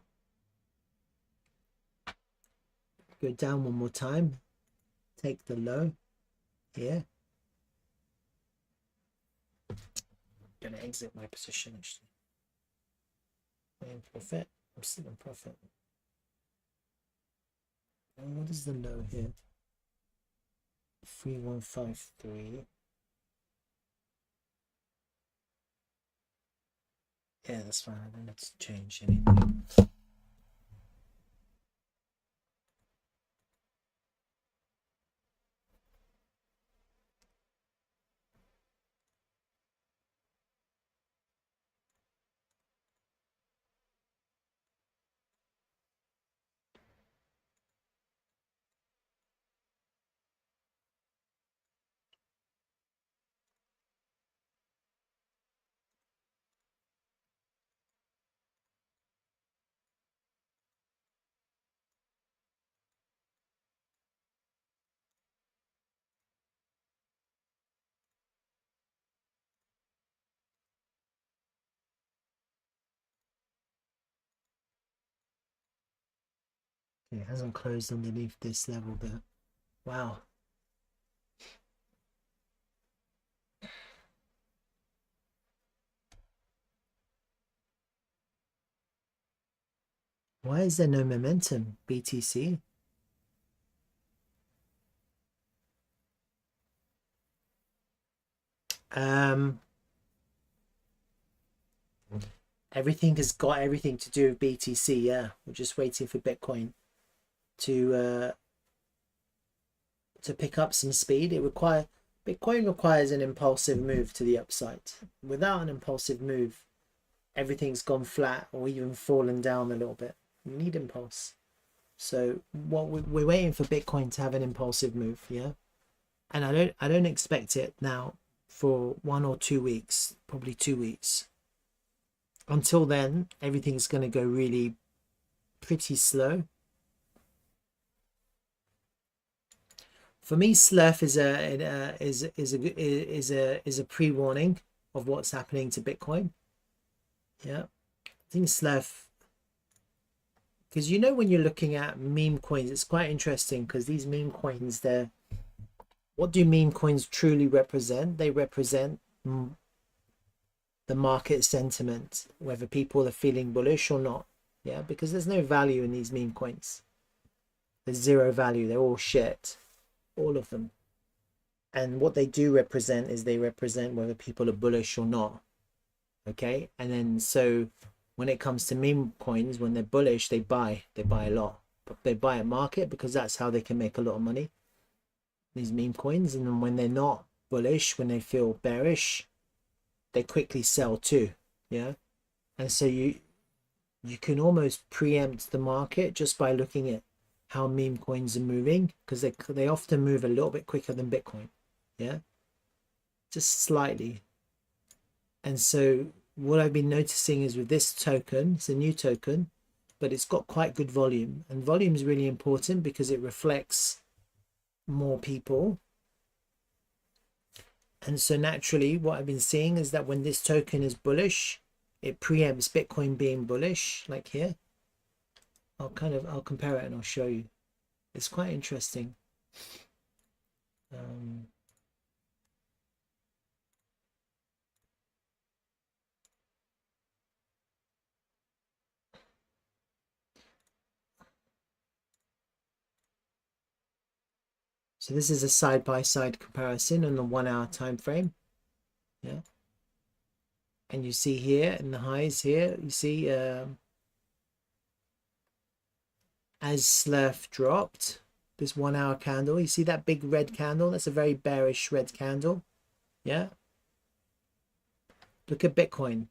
Go down one more time. Take the low here. I'm gonna exit my position actually. I'm in profit. I'm still in profit. And what is the low here? 3153. Yeah, that's fine. I don't have to change anything. It hasn't closed underneath this level there. Wow. Why is there no momentum, BTC? everything has got everything to do with BTC. Yeah, we're just waiting for Bitcoin to pick up some speed. Bitcoin requires an impulsive move to the upside. Without an impulsive move, everything's gone flat or even fallen down a little bit. You need impulse. So what we're waiting for Bitcoin to have an impulsive move, yeah. And I don't expect it now for 1 or 2 weeks, probably 2 weeks. Until then, everything's going to go really pretty slow. For me, Slurf is a pre-warning of what's happening to Bitcoin. Yeah, I think Slurf, because you know when you're looking at meme coins, it's quite interesting because these meme coins, what do meme coins truly represent? They represent the market sentiment, whether people are feeling bullish or not. Yeah, because there's no value in these meme coins. There's zero value. They're all shit, all of them. And what they do represent is they represent whether people are bullish or not. Okay, and then so when it comes to meme coins, when they're bullish, they buy a lot, but they buy at market because that's how they can make a lot of money, these meme coins. And then when they're not bullish, when they feel bearish, they quickly sell too. Yeah, and so you can almost preempt the market just by looking at how meme coins are moving, because they often move a little bit quicker than Bitcoin. Yeah, just slightly. And so what I've been noticing is with this token, it's a new token, but it's got quite good volume. And volume is really important because it reflects more people. And so naturally, what I've been seeing is that when this token is bullish, it preempts Bitcoin being bullish, like here. I'll compare it and I'll show you. It's quite interesting. So this is a side-by-side comparison on the 1 hour time frame. Yeah. And you see here in the highs here, you see as Slurf dropped, this 1 hour candle, you see that big red candle? That's a very bearish red candle. Yeah. Look at Bitcoin.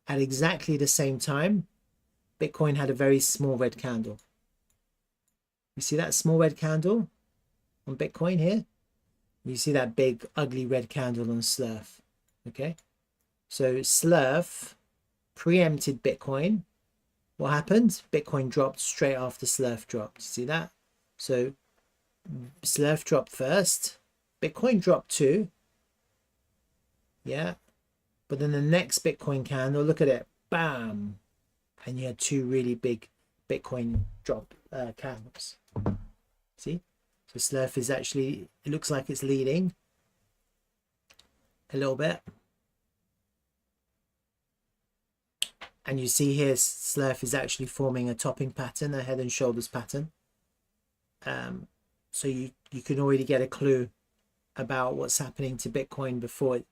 At exactly the same time, Bitcoin had a very small red candle. You see that small red candle on Bitcoin here? You see that big ugly red candle on Slurf. Okay, so Slurf preempted Bitcoin. What happened? Bitcoin dropped straight after Slurf dropped. See that? So Slurf dropped first, Bitcoin dropped too. Yeah, but then the next Bitcoin candle, look at it, bam, and you had two really big Bitcoin drop candles. See? So Slurf is actually, it looks like it's leading a little bit. And you see here, Slurf is actually forming a topping pattern, a head and shoulders pattern. So you can already get a clue about what's happening to Bitcoin before it.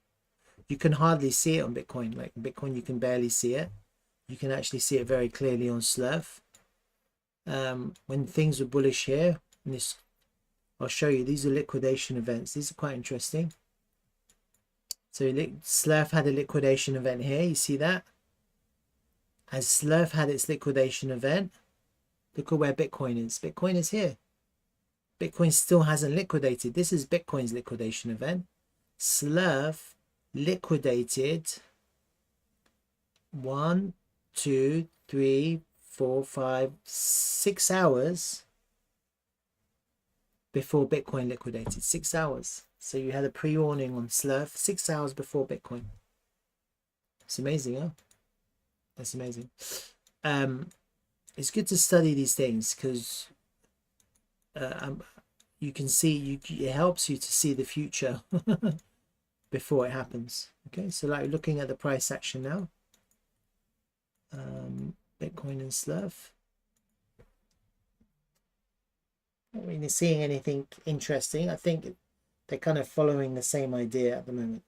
You can hardly see it on Bitcoin. Like Bitcoin, you can barely see it. You can actually see it very clearly on Slurf. When things were bullish here, and this, I'll show you, these are liquidation events. These are quite interesting. So Slurf had a liquidation event here. You see that? As Slurf had its liquidation event, look at where Bitcoin is. Bitcoin is here. Bitcoin still hasn't liquidated. This is Bitcoin's liquidation event. Slurf liquidated 1, 2, 3, 4, 5, 6 hours before Bitcoin liquidated. 6 hours. So you had a pre-warning on Slurf 6 hours before Bitcoin. It's amazing, huh? That's amazing. It's good to study these things because you can see, it helps you to see the future before it happens. Okay, so like looking at the price action now, Bitcoin and Slurf. Not really seeing anything interesting. I think they're kind of following the same idea at the moment.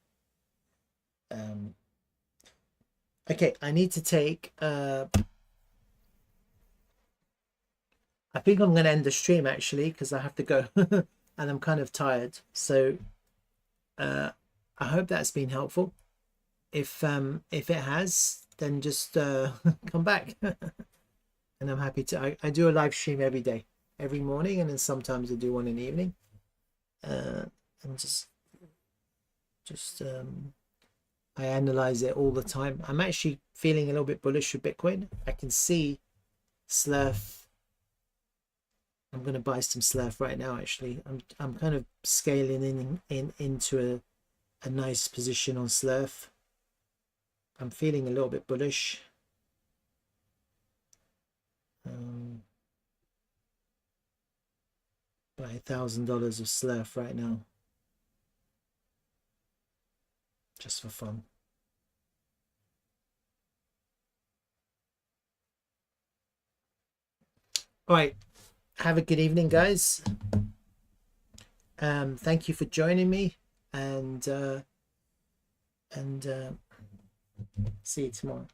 Okay, I need to take I think I'm going to end the stream actually because I have to go and I'm kind of tired. So I hope that's been helpful. If it has, then just come back. And I'm happy to I do a live stream every day, every morning, and then sometimes I do one in the evening. And just I analyze it all the time. I'm actually feeling a little bit bullish with Bitcoin. I can see Slurf. I'm going to buy some Slurf right now. Actually, I'm kind of scaling into a nice position on Slurf. I'm feeling a little bit bullish. Buy $1,000 of Slurf right now, just for fun. All right, have a good evening, guys. Thank you for joining me, and see you tomorrow.